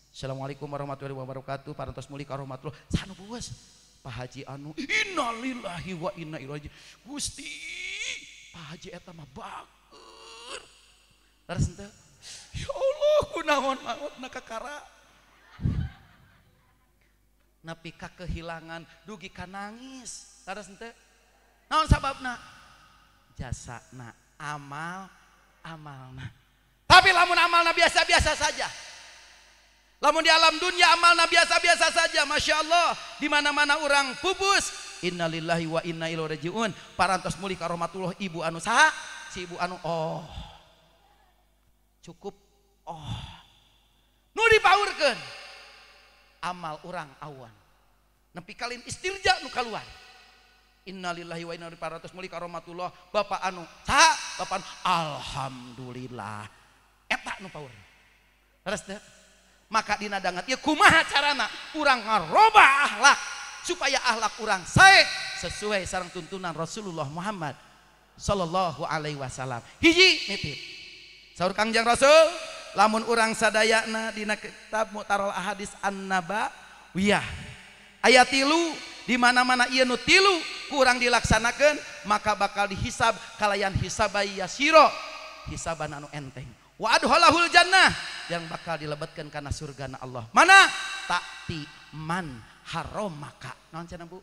Assalamualaikum warahmatullahi wabarakatuh. Parantos muli karahmatullah. Sanu puus? Pak Haji anu innalillahi wa inna ilaihi raji'un. Gusti, Pak Haji eta mah baeur. Laras henteu? Ya Allah, kunaon mautna kakara. Nepi ka kehilangan dugi ka nangis. Laras henteu? Naon sababna? Jasana, amalna. Tapi lamun amalna biasa-biasa saja. Lamun di alam dunia amalna biasa-biasa saja, Masya Allah. Di mana-mana orang pupus. Innalillahi wa inna ilaihi raji'un. Parantos muli karahmatullah ibu anu saha? Si ibu anu cukup nu dipaurkeun amal orang awan. Nepi kalin istirja nu kaluar. Innalillahi wa inna ilaihi parantos muli karahmatullah bapak anu saha? Bapak anu, alhamdulillah. Eta nu paur. Terus teh maka dina dangat ya kumaha carana urang ngarobah akhlak supaya akhlak urang sae sesuai sareng tuntunan Rasulullah Muhammad sallallahu alaihi wasallam. Hiji nitip saur Kangjeng Rasul, lamun urang sadayana dina kitab Mu'tarol Ahadits An-Nabawiyah aya 3 di mana-mana ieu nu 3 kurang dilaksanakeun maka bakal dihisab kalayan hisabay yasiro, hisaban anu enteng. Wa adkhalahul jannah, yang bakal dilebetkeun kana surgana Allah. Mana? Ta'ti man haromaka. Naon cenah Bu?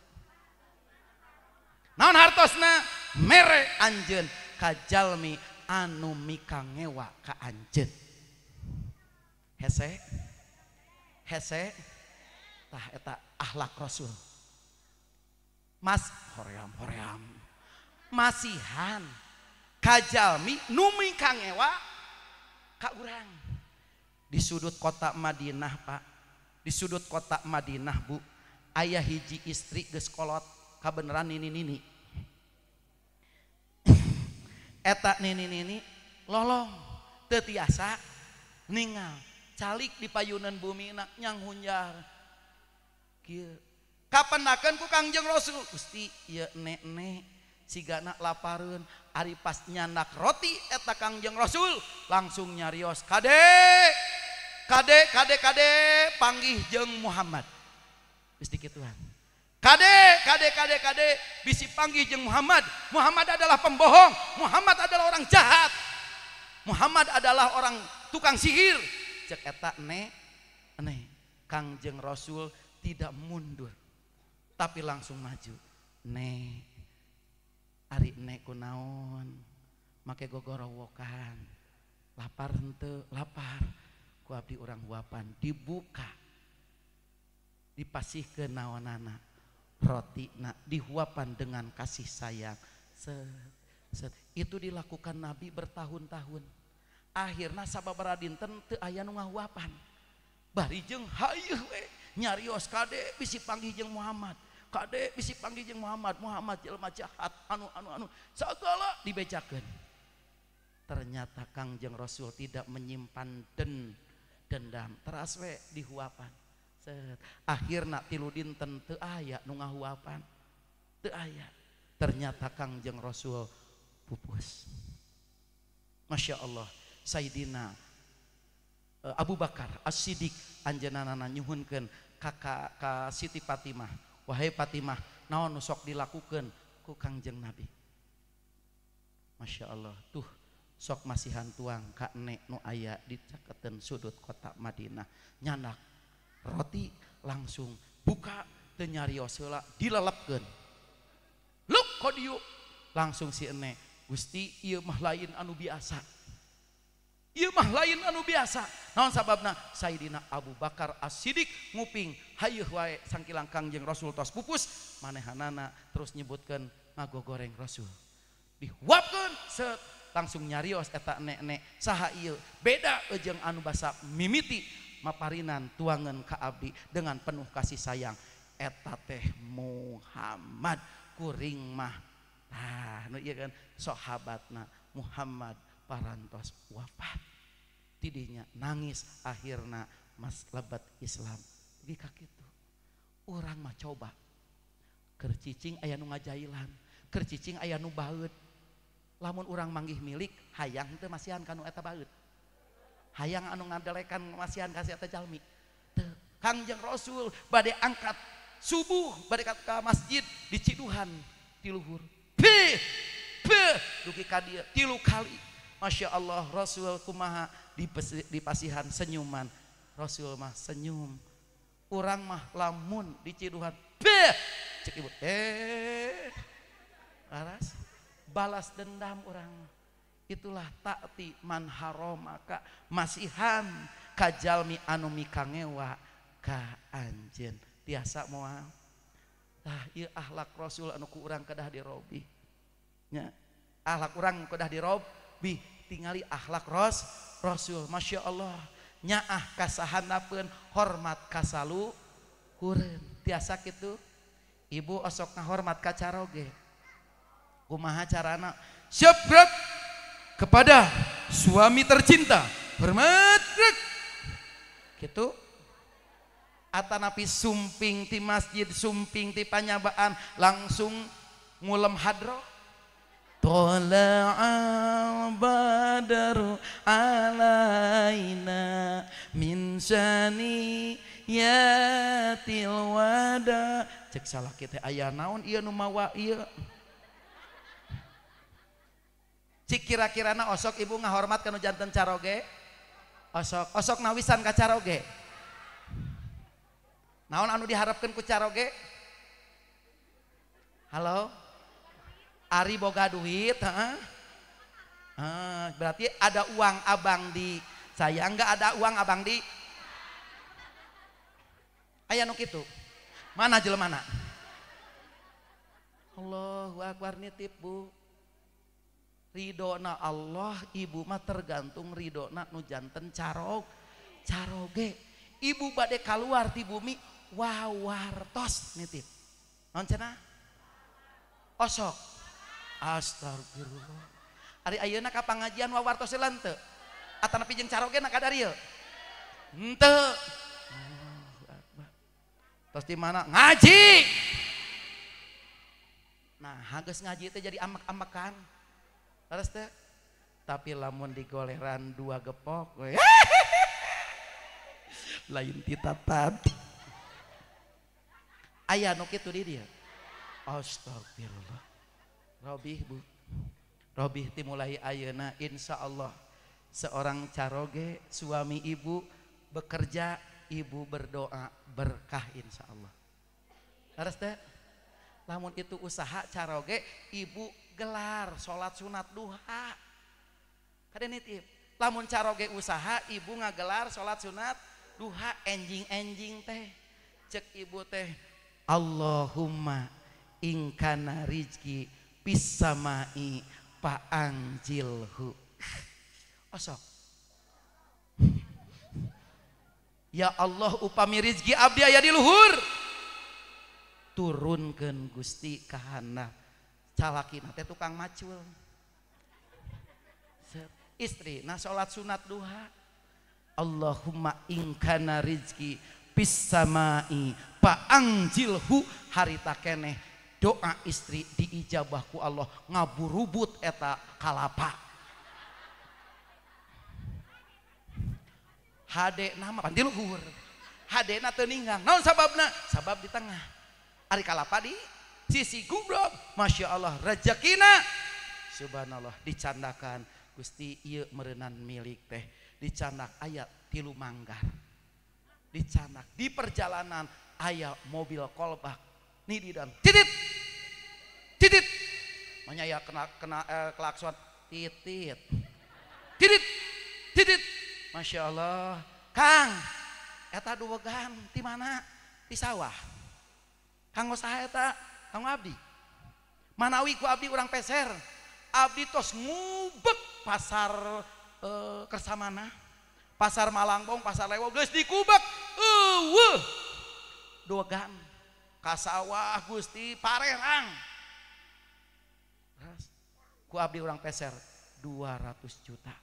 Naon hartosna? Mere anjeun ka jalmi anu mikangewa ka anjeun. Hese tah eta akhlak Rasul. Mas hoream masihan ka jalmi nu mikangewa ka urang. Di sudut kota Madinah Pak, di sudut kota Madinah Bu, aya hiji istri geus kolot kabeneran nini eta nini lolong teu tiasa ningal calik di payunan bumi nyang hunjar kieu kapendakeun ku Kangjeng Rasul. Gusti ieu nek sigana lapareun ari pas nyandak roti eta Kangjeng Rasul langsung nyarios kade panggih jeung Muhammad. Geus dikituan. Kade bisi panggih jeung Muhammad. Muhammad adalah pembohong, Muhammad adalah orang jahat, Muhammad adalah orang tukang sihir. Cek eta ne Kangjeng Rasul tidak mundur tapi langsung maju. Ari kunaon make gogorowokan lapar henteu lapar ku abdi urang huapan dibuka dipasihkeun naonana roti dihuapan dengan kasih sayang. Itu dilakukan Nabi bertahun-tahun. Akhirna sababaraha dinten teu aya nu ngahuapan. Bari jeung hayeuh we nyarios kade bisi panggih jeung Muhammad. Kade bisi panggih jeung Muhammad. Muhammad jelema jahat anu sagala dibejakeun. Ternyata Kangjeng Rasul tidak menyimpan dendam. Teras we dihuapan. Akhirna 3 dinten teu aya nu ngahuapan. Teu aya. Ternyata Kangjeng Rasul pupus. Masya Allah. Sayyidina Abu Bakar As-Siddiq anjeunana nyuhunkeun ka Siti Fatimah, wahai Fatimah naon nu sok dilakukeun ku Kangjeng Nabi. Masya Allah. Tuh sok masihan tuang ka nek nu aya di caketeun sudut kota Madinah nyandak roti langsung buka teu nyarios heula dilelepkeun. Luk kodiu langsung si ene, Gusti ieu mah lain anu biasa. Ieu mah lain anu biasa. Naon sababna? Sayyidina Abu Bakar As-Siddiq nguping hayeuh wae sangkilang Kangjeng Rasul tos pupus, manehanana terus nyebutkeun ngagogoreng Rasul. Dihuapkeun set langsung nyarios eta nek saha ieu? Beda jeung anu basa mimiti maparinan tuangan ka abdi dengan penuh kasih sayang. Eta teh Muhammad kuring mah nu ieu kan sahabatna Muhammad parantos wafat. Tidinya nangis akhirna mas lebat Islam. Di kakitu urang mah coba keur cicing aya nu ngajailan, keur cicing aya nu baeud. Lamun urang manggih milik hayang teu masihan kanu eta baeud. Hayang anu ngadelekan masihan ka eta jalmi. Teu. Kangjeng Rasul bade angkat subuh bade ka masjid di Ciduhan di luhur. Dugi ka dieu 3 kali. Masya Allah. Rasul kumaha di pasihan senyuman. Rasul mah senyum. Urang mah lamun di Ciduhan cek ibu laras balas dendam orang. Itulah ta'ti man haromaka, masihan kajalmi anu mikangewa ka anjeun. Tiasa moal. Tah ieu akhlak Rasul anu ku urang kedah dirobi. Nya, akhlak urang kedah dirobi tingali akhlak Rasul. Masya Allah. Nyaah kasahandapeun hormat kasaluhureun. Tiasa kitu. Ibu osok ngahormat ka caroge. Kumaha carana? Syabrak kepada suami tercinta. Hormat gitu. Atanapi sumping ti masjid, sumping ti panyabaan langsung ngulem hadroh. Tola'al badru alaina min saniyatil wada. Cek salah kita aya naon ieu nu mawa ieu. Cik kira-kirana osok ibu ngahormat kanu janten caroge? Osok nawisan ka caroge. Naon anu diharapkeun ku caroge? Halo? Ari boga duit, berarti ada uang abang di saya, enggak ada uang abang di aya nu kitu. Mana jelemana? Allahu Akbar, nitip Bu. Ridona Allah, ibu mah tergantung ridona nu janten caroge. Ibu bade kaluar ti bumi wawartos nitip. Naon cenah? Osok. Astagfirullah. Ari ayeuna ka pangajian wawartos heula henteu? Atanapi jeung caroge na kadarieu? Henteu. Tos di mana? Ngaji. Nah, hageus ngaji teh jadi amek-amekan. Terus teh. Tapi lamun digoleran 2 gepok we. Lain titatan. Aya nu kitu di dieu. Astagfirullah. Robih Bu, Robih timulai ayeuna insya Allah seorang caroge suami ibu bekerja, ibu berdoa berkah insya Allah. Harus teh, lamun itu usaha caroge ibu gelar sholat sunat duha. Kada nitip. Lamun caroge usaha ibu ngagelar sholat sunat duha enjing teh. Cek ibu teh Allahumma ingkana rizki pisamai paanjilhu. Osok. Ya Allah upami rizki abdi aya di luhur. Turunkeun Gusti ka handap. Calakina teh tukang macul. Istri na salat sunat duha. Allahumma ingkana rizki pisamai paanjilhu harita keneh. Doa istri diijabahku Allah ngaburubut eta kalapa. Hade nama pan di luhur. Hade na teu ninggang. Naon sababna? Sabab di tengah. Ari kalapa di sisi gubrok. Masya Allah rezekina. Subhanallah dicandakan Gusti ieu meureunnan milik teh. Dicandak aya 3 manggar. Dicandak di perjalanan aya mobil kolbak. Nidi dan titit manya ya kena klakson titit Masya Allah Kang eta duwegan di mana di sawah kanggo saha eta kanggo abdi manawi ku abdi urang peser abdi tos ngubek pasar Kersamana pasar Malangbong pasar Lewo geus dikubek duwegan kasawah Gusti parerang ku abdi urang peser 200 juta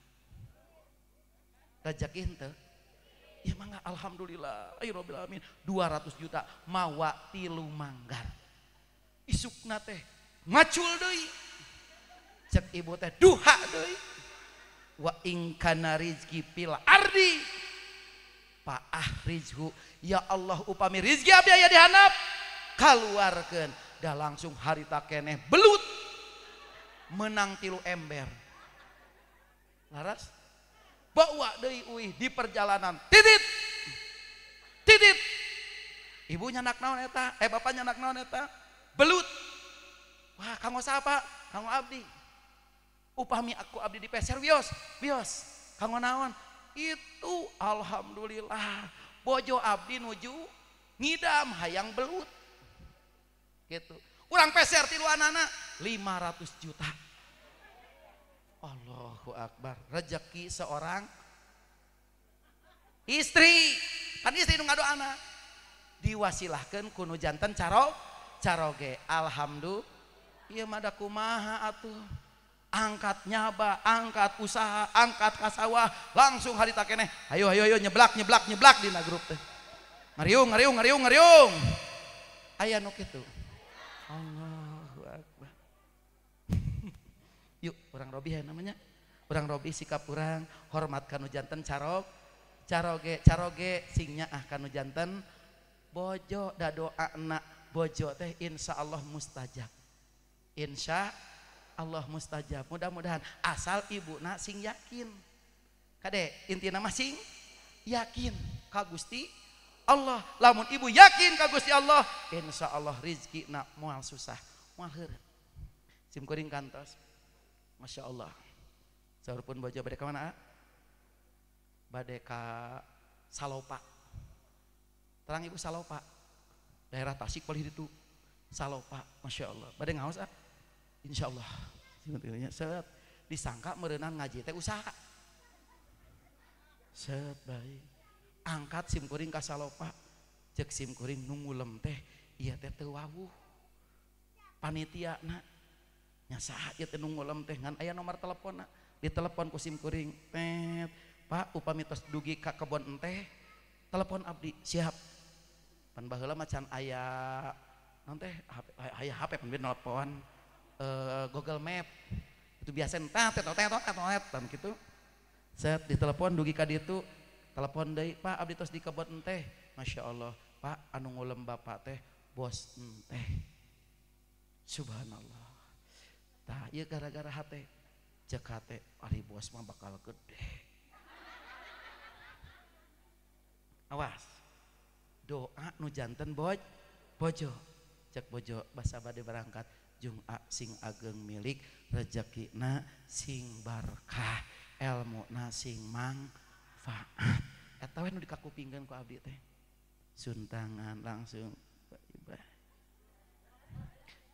rezeki henteu ya mangga alhamdulillah ayrabbil alamin 200 juta mawa 3 manggar isukna teh macul deui cek ibu teh duha deui wa ingkana rizki pil ardi pa ahrizhu ya Allah upami rizki abdi aya di handap kaluarkeun dah langsung harita keneh belut menang 3 ember laras bawa deui uih di perjalanan titit ibu nyanak naon eta bapak nyanak naon eta belut wah kanggo sapa kanggo abdi upami aku abdi di peser wios kanggo naon itu alhamdulillah bojo abdi nuju ngidam hayang belut gitu. Urang peser tilu anana 500 juta. Allahu Akbar. Rezeki seorang istri. Kan istri nu ngadoana. Diwasilahkeun ku nu janten caroge. Alhamdulillah. Ieu mah da kumaha atuh. Angkat nyaba, angkat usaha, angkat kasawah, langsung harita keneh. Ayo nyeblak dina grup teh. Ngariung. Aya nu kitu. Allahu Akbar. Yuk orang Robi ya namanya. Orang Robi sikap orang hormat kanu janten caroge singnya kanu janten bojo da doa anak bojo teh insya Allah mustajab. Insya Allah mustajab. Mudah-mudahan asal ibu nak sing yakin. Kade intina mah sing yakin ka Gusti Allah. Lamun ibu yakin ka Gusti Allah, insya Allah rizki nak moal susah moal heureum. Sim kuring kantos. Masya Allah. Saur pun bojo bade ka mana? Bade ka Salopa. Terang ibu Salopa. Daerah Tasik paling itu. Salopa, Masya Allah. Bade ngaos insya Allah. Set disangka merenang ngaji teh usaha. Set baik. Angkat sim kuring ka Salopa. Cek sim kuring nu ngulem teh ieu teh teu wawuh. Panitia na nyasaha ieu teh nu ngulem teh ngan aya nomor teleponna. Ditelepon ku sim kuring. Pak upami tos dugi ka kebon enteh telepon abdi siap. Pan baheula macan aya naon teh aya HP pan telepon Google Map. Itu biasa tet pan kitu. Set ditelepon dugi ka ditu telepon deui Pak abdi tos di kebon enteh. Masya Allah Pak anu ngulem bapak teh bos enteh. Subhanallah. Tah ieu gara-gara hate cek hate ari bos mah bakal gede. Awas doa nu janten bojo cek bojo basa bade berangkat jung sing ageng milik rezekina sing barkah elmuna sing mangfaat eta we nu dikakupingkeun ku abdi teh suntangan langsung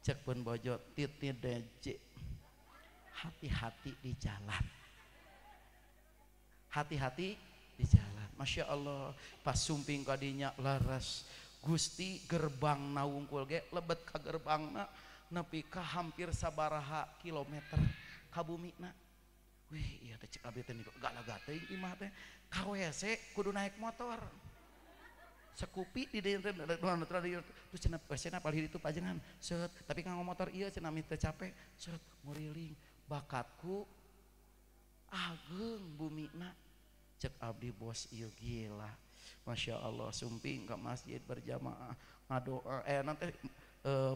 cek pun bojo titi deje hati-hati di jalan hati-hati di jalan. Masya Allah pas sumping kadinya laras Gusti gerbang nawungkul ge lebet ka gerbangna nepi ka hampir sabaraha kilometer ka bumina. Wih iya teh cek abdi teh galaga teuing imah teh ka WC kudu naik motor. Sekupi di dieu teh terus cenah WC-na palih ditu pajengan set tapi nganggo motor ieu cenah mi teu capek set nguriling bakatku ageng bumina. Cek abdi bos ieu gila. Masya Allah sumping ke masjid berjamaah ngadoa nanti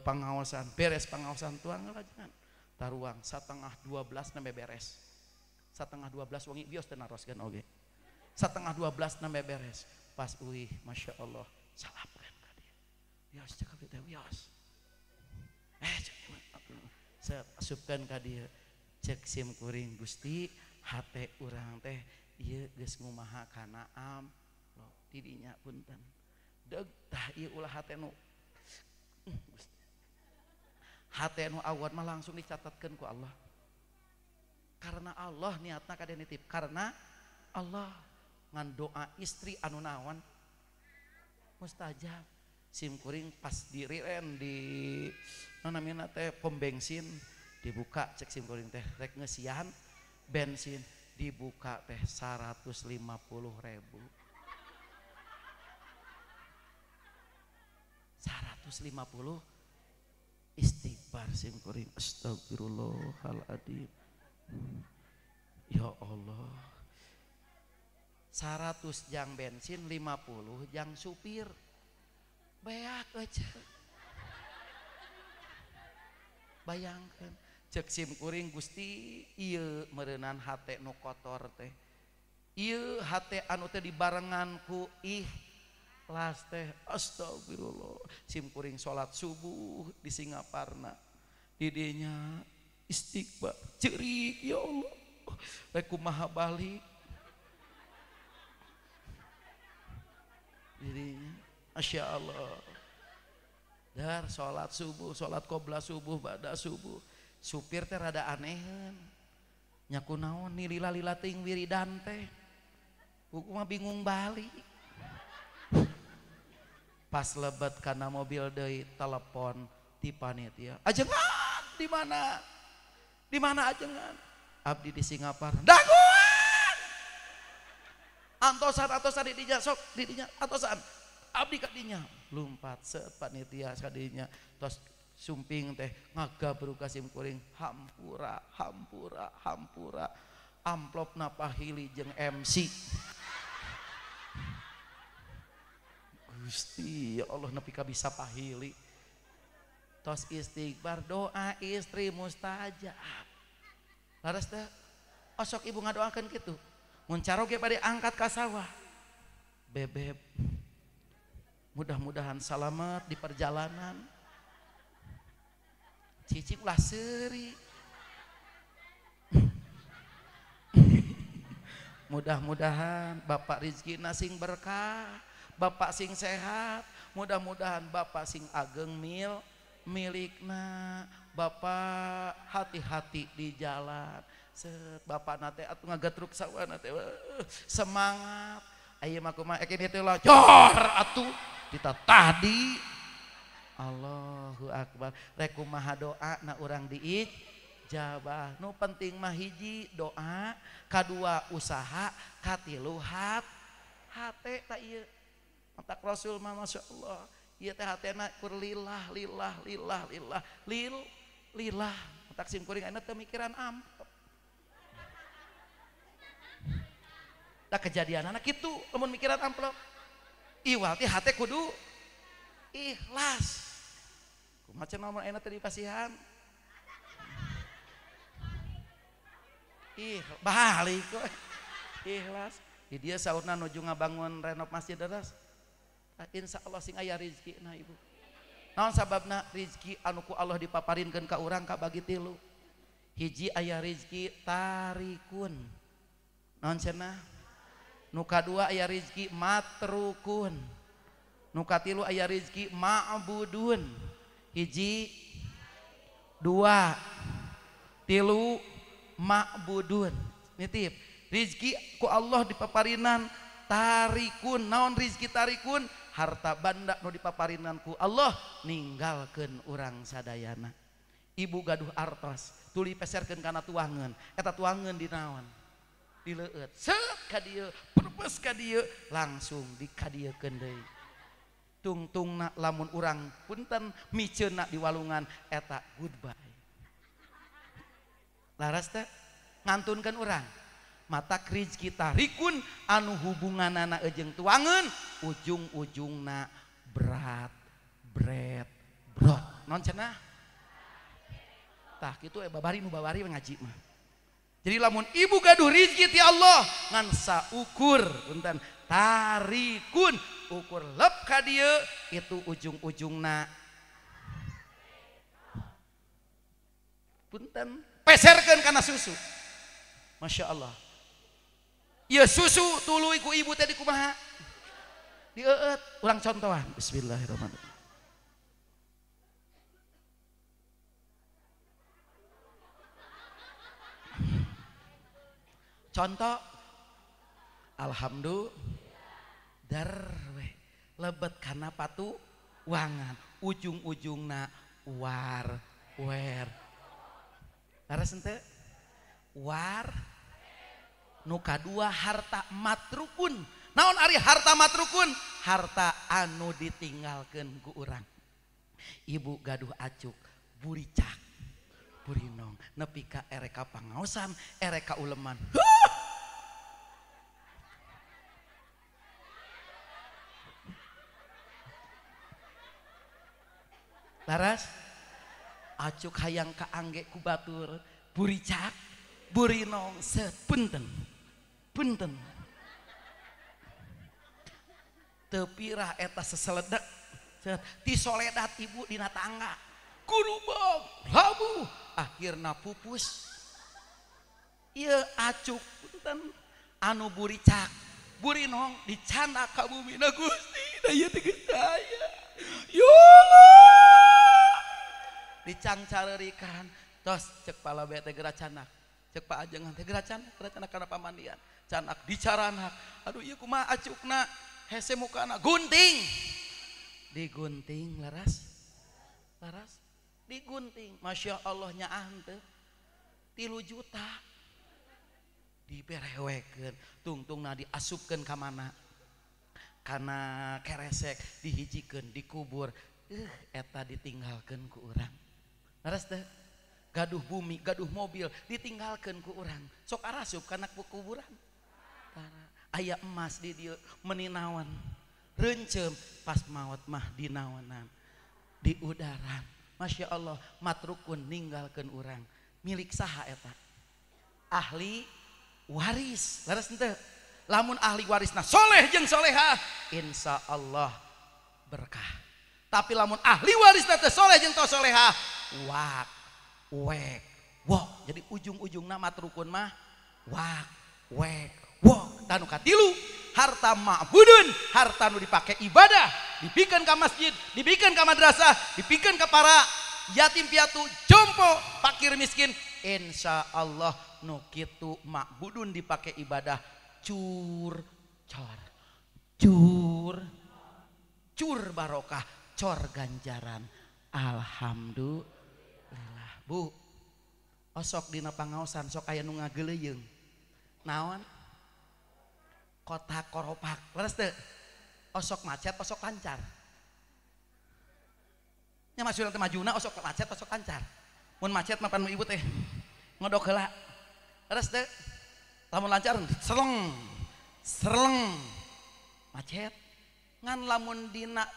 pangaosan beres pangaosan tuang ngalajan taruang 11:30 nembe beres 11:30 wangi bios teu naroskeun oge 11:30 nembe beres pas uih Masya Allah salapkeun ka dieu wios cek abdi teh wios cek asupkeun ka dieu cek sim kuring Gusti hate urang teh ieu geus ngumaha kana lo tidinya punten deug tah ieu ulah hate nu awon mah langsung dicatatkeun ku Allah karena Allah niatna kade nitip karena Allah ngan doa istri anu naon mustajab sim kuring pas diriren di namina teh pom bensin dibuka cek sim kuring teh rek ngeusian bensin dibuka teh 150.000 istighfar sim kuring astagfirullahaladzim ya Allah 100 jang bensin 50 jang supir beak aja bayangkan cek sim kuring Gusti ieu meureunana hate nu kotor teh ieu hate anu teh dibarenganku ikhlas teh astagfirullah sim kuring salat subuh di Singaparna di dinya istighfar ceurik ya Allah rek kumaha balik dirinya Masya Allah dar salat subuh salat qobla subuh ba'da subuh supir teh rada anehan nyaku naon ni lila-lila ting wiridan teh buku mah bingung balik pas lebet karena mobil deui telepon ti panitia ajengan di mana ajengan abdi di Singapura daguan antosan di dinya sok di dinya antosan abdi kadinya lumpat set panitia kadinya tos sumping teh ngagabruk ka sim kuring hampura hampura hampura amplopna pahili jeung MC. Gusti ya Allah nepi ka bisa pahili. Tos istighfar doa istri mustajab. Laras teh osok ibu ngadoakeun kitu. Mun caroge bade angkat ka sawah. Bebeb. Mudah-mudahan selamat di perjalanan. Cicing ulah seuri. Mudah-mudahan Bapak rizkina sing berkah, Bapak sing sehat, mudah-mudahan Bapak sing ageng milikna. Bapak hati-hati di jalan. Set Bapak nate atuh ngagatruk sawana teh semangat. Ayeuna mah kumaha ekene teh lah jor atuh kita tadi. Allahu akbar. Rek kumaha doa na urang diijabah. Nu penting mah hiji doa, kadua usaha, katilu hate ta ieu. Matak Rasul mah masyaallah. Ieu teh hatena kur lillah lillah lillah lillah lillah. Matak sim kuring ayeuna teu mikiran amplop. Da kejadianana kitu lamun mikiran amplop. Iwal teh hate kudu ikhlas. Kumaha cenah mun ayeuna teh dipasihan. Balik kok. Ikhlas. Di dia saurna nuju ngabangun renov masjid deras. Insya Allah sing aya rizkina ibu. Naon sababna rizki anu ku Allah dipaparinkeun ka urang kabagi tilu. Hiji aya rizki tarikun. Naon cenah? Nu kadua aya rizki matrukun. Nu katilu aya rizki ma'budun. Hiji, dua, tilu, ma'budun. Nitip. Rizki ku Allah dipaparinan tarikun. Naon rizki tarikun? Harta banda nu dipaparinan ku Allah ninggalkeun urang sadayana. Ibu gaduh artos, tuli peserkeun kana tuangeun. Eta tuangeun di naon? Dileueut. Set ka dieu, purpes ka dieu, langsung dikadiekeun deui. Tungtungna lamun urang punten miceunna di walungan eta goodbye. Laras teh ngantunkeun urang. Mata rizki tarikun anu hubunganana jeung tuangeun ujung-ujungna berat bret brot. Naon cenah? Tah kitu babari nu babari ngaji mah. Jadi lamun ibu gaduh rizki ti Allah ngan saukur punten tarikun ukur lep ka dieu itu ujung-ujungna punten peserkeun kana susu. Masya Allah. Ya susu tuluy ku ibu tadi kumaha? Dieueut urang contohan. Bismillahirrahmanirrahim. Contoh, alhamdulillah, darwe lebet karena patu wangan, ujung-ujungna war, wer, laras ente, war, nuka dua harta matrukun, naon ari harta matrukun, harta anu ditinggalkeun ku urang, ibu gaduh acuk, buricak. Burinong nepi ka ereka pangaosan ereka uleman laras acuk hayang ka angge ku batur buricak burinong set punten teu pirah eta seseledak ti soledat ibu dina tangga kurubang labu akhirna pupus ieu acuk punten anu buricak burinong dicanak ka bumi na Gusti da ieu teh geus saya ya Allah dicangcareurikan tos cek palabe teh geura canak cek pa ajengan teh geura canak kana pamandian canak dicaranak aduh ieu kumaha acukna hese mukana gunting digunting laras digunting, masya Allah nyaah teh 3 juta diberewekeun tungtungna diasupkeun ka mana kana keresek dihijikeun dikubur eta ditinggalkan ku urang. Laras teh gaduh bumi, gaduh mobil ditinggalkan ku urang. Sok arasup kana kuburan. Aya emas di dieu meninawan. Reuncem pas maot mah dinaonan. Di udara. Masya Allah, matrukun ninggalkan urang. Milik saha eta? Ahli waris. Laras teh lamun ahli warisna soleh jeung soleha, insya Allah berkah. Tapi lamun ahli warisna teh soleh jeung teu soleha, wak wek wok. Jadi ujung-ujungna matrukun mah wak wek wok. Tanu katilu harta ma'budun, harta nu dipake ibadah, dipikeun ka masjid, dipikeun ka madrasah, dipikeun ka para yatim piatu, jompo, fakir miskin, insya Allah nu kitu ma'budun dipake ibadah cur cor cur cur barokah cor ganjaran. Alhamdulillah. Bu, osok dina pangaosan sok aya nu ngageleyeung naon kotak koropak. Leres teu osok macet osok lancar nya maksudna teh majuna osok macet osok lancar. Mun macet mah pan ibu teh ngodok heula. Leres teu lamun lancar sereng sereng macet ngan lamun dina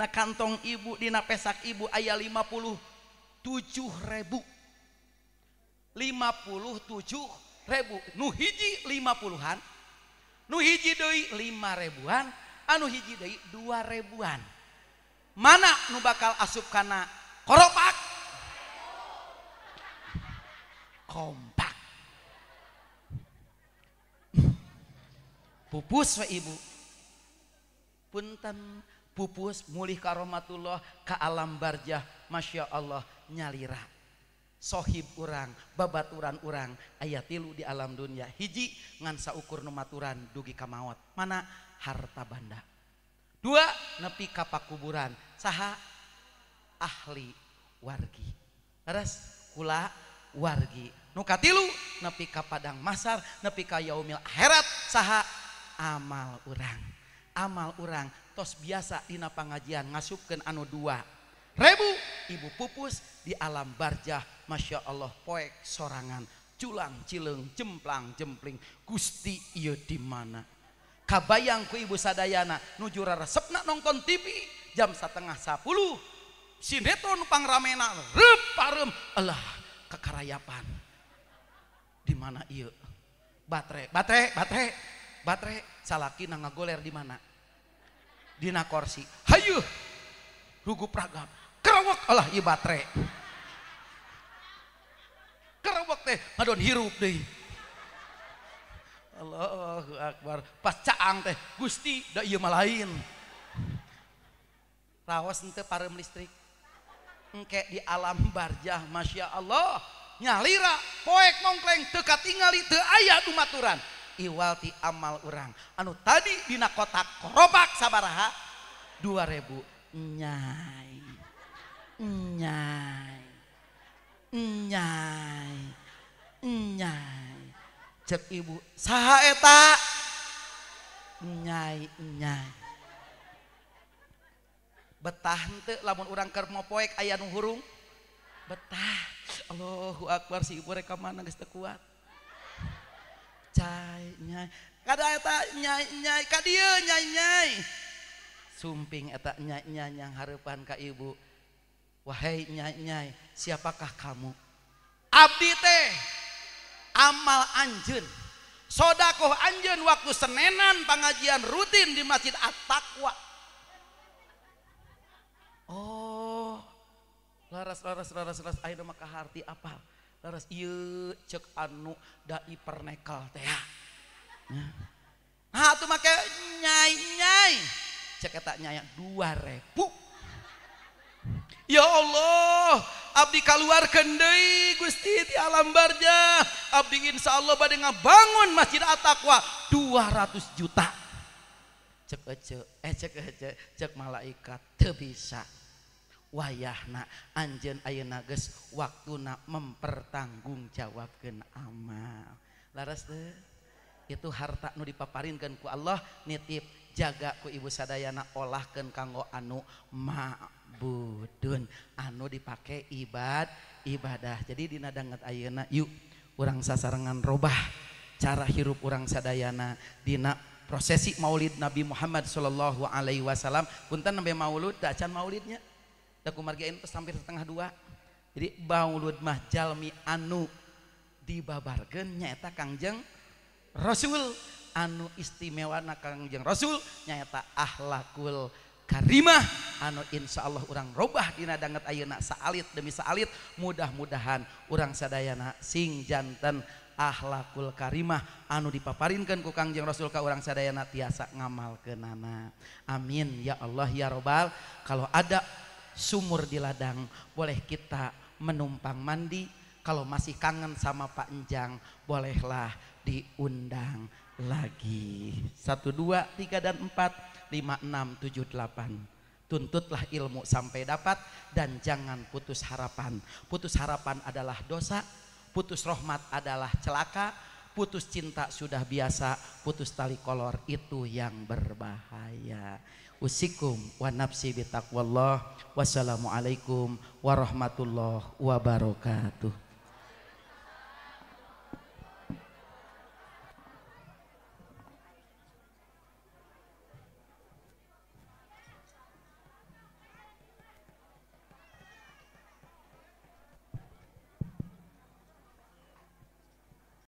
kantong ibu dina pesak ibu aya 57.000 nu hiji 50-an nu hiji deui 5.000-an anu hiji deui 2.000-an. Mana nu bakal asup kana koropak? Kompak. Pupus we ibu. Punten pupus mulih karomatullah ka alam barjah. Masya Allah nyalira. Sohib urang, babaturan urang aya 3 di alam dunia. Hiji ngan saukur nu maturan dugi ka maot. Mana? Harta banda. 2 nepi ka pakuburan. Saha? Ahli wargi. Leres kula wargi. Nu katilu nepi ka padang mahsyar, nepi ka yaumil akhirat. Saha? Amal urang. Amal urang tos biasa dina pangajian ngasupkeun anu 2.000 ibu pupus di alam barjah. Masya Allah poek sorangan culang cileung jemplang jempling. Gusti ieu di mana? Kabayang ku ibu sadayana nuju resepna nonton TV jam 9:30 sinetron pangramena reup pareum Allah kakarayapan. Di mana ieu? Baterai salaki na ngagoler di mana? Dina kursi. Hayu rugu pragap kerawak Allah ieu baterai. Kerawak teh ngadon hirup deui. Allahu Akbar. Pas caang teh Gusti da ieu mah lain. Raos henteu pareum listrik. Engke di alam barjah Masya Allah nyalira poek mongkleng teu katingali teu aya nu maturan. Iwal ti amal urang anu tadi dina kotak koropak sabaraha 2.000. Nyai nyai nyai nyai cek ibu saha eta? Nyai nyai. Betah henteu lamun urang keur mopoek aya nu hurung? Betah. Allahu Akbar. Si ibu rek mana geus teu kuat. Cai nyai kada eta nyai nyai ka dieu nyai nyai. Sumping eta nyai nyai yang hareupan ka ibu. Wahai nyai nyai, siapakah kamu? Abdi teh amal anjeun, sodakoh anjeun waktu senenan pangajian rutin di Masjid At-Taqwa. Oh, laras ayeuna mah kaharti apal. Laras ieu cek anu dai pernekel teh. Nah atuh make nyai-nyai. Cek eta nyai 2.000. Ya Allah, abdi kaluarkeun deui Gusti di alam barjah. Abdi insyaallah bade ngabangun Masjid At-Taqwa 200 juta. Cek malaikat teu bisa. Wayahna anjeun ayeuna geus waktuna mempertanggungjawabkeun amal. Laras teu itu harta nu dipaparinkeun ku Allah nitip jaga ku ibu sadayana olahkeun kanggo anu ma'budun anu dipake ibadah. Jadi dina danget ayeuna yuk urang sasarengan robah cara hirup urang sadayana dina prosesi maulid Nabi Muhammad sallallahu alaihi wasallam. Punten nembe maulud da can maulidnya da kumargiain hampir setengah 2. Jadi maulud mah jalmi anu dibabarkeun nyaeta Kangjeng Rasul, anu istimewa na Kangjeng Rasul nyaeta akhlakul karimah anu insyaallah urang robah dina danget ayeuna saalit demi saalit. Mudah-mudahan urang sadayana sing janten akhlakul karimah anu dipaparinkeun ku Kangjeng Rasul ka urang sadayana tiasa ngamalkeunana. Amin ya Allah ya Robbal. Kalau ada sumur di ladang boleh kita menumpang mandi. Kalau masih kangen sama Pak Enjang bolehlah diundang lagi. 1 2 3 dan 4 5 6 7 8. Tuntutlah ilmu sampai dapat dan jangan putus harapan. Putus harapan adalah dosa, putus rahmat adalah celaka, putus cinta sudah biasa, putus tali kolor itu yang berbahaya. Usikum wa nafsi bitaqwallah. Wassalamualaikum warahmatullahi wabarakatuh.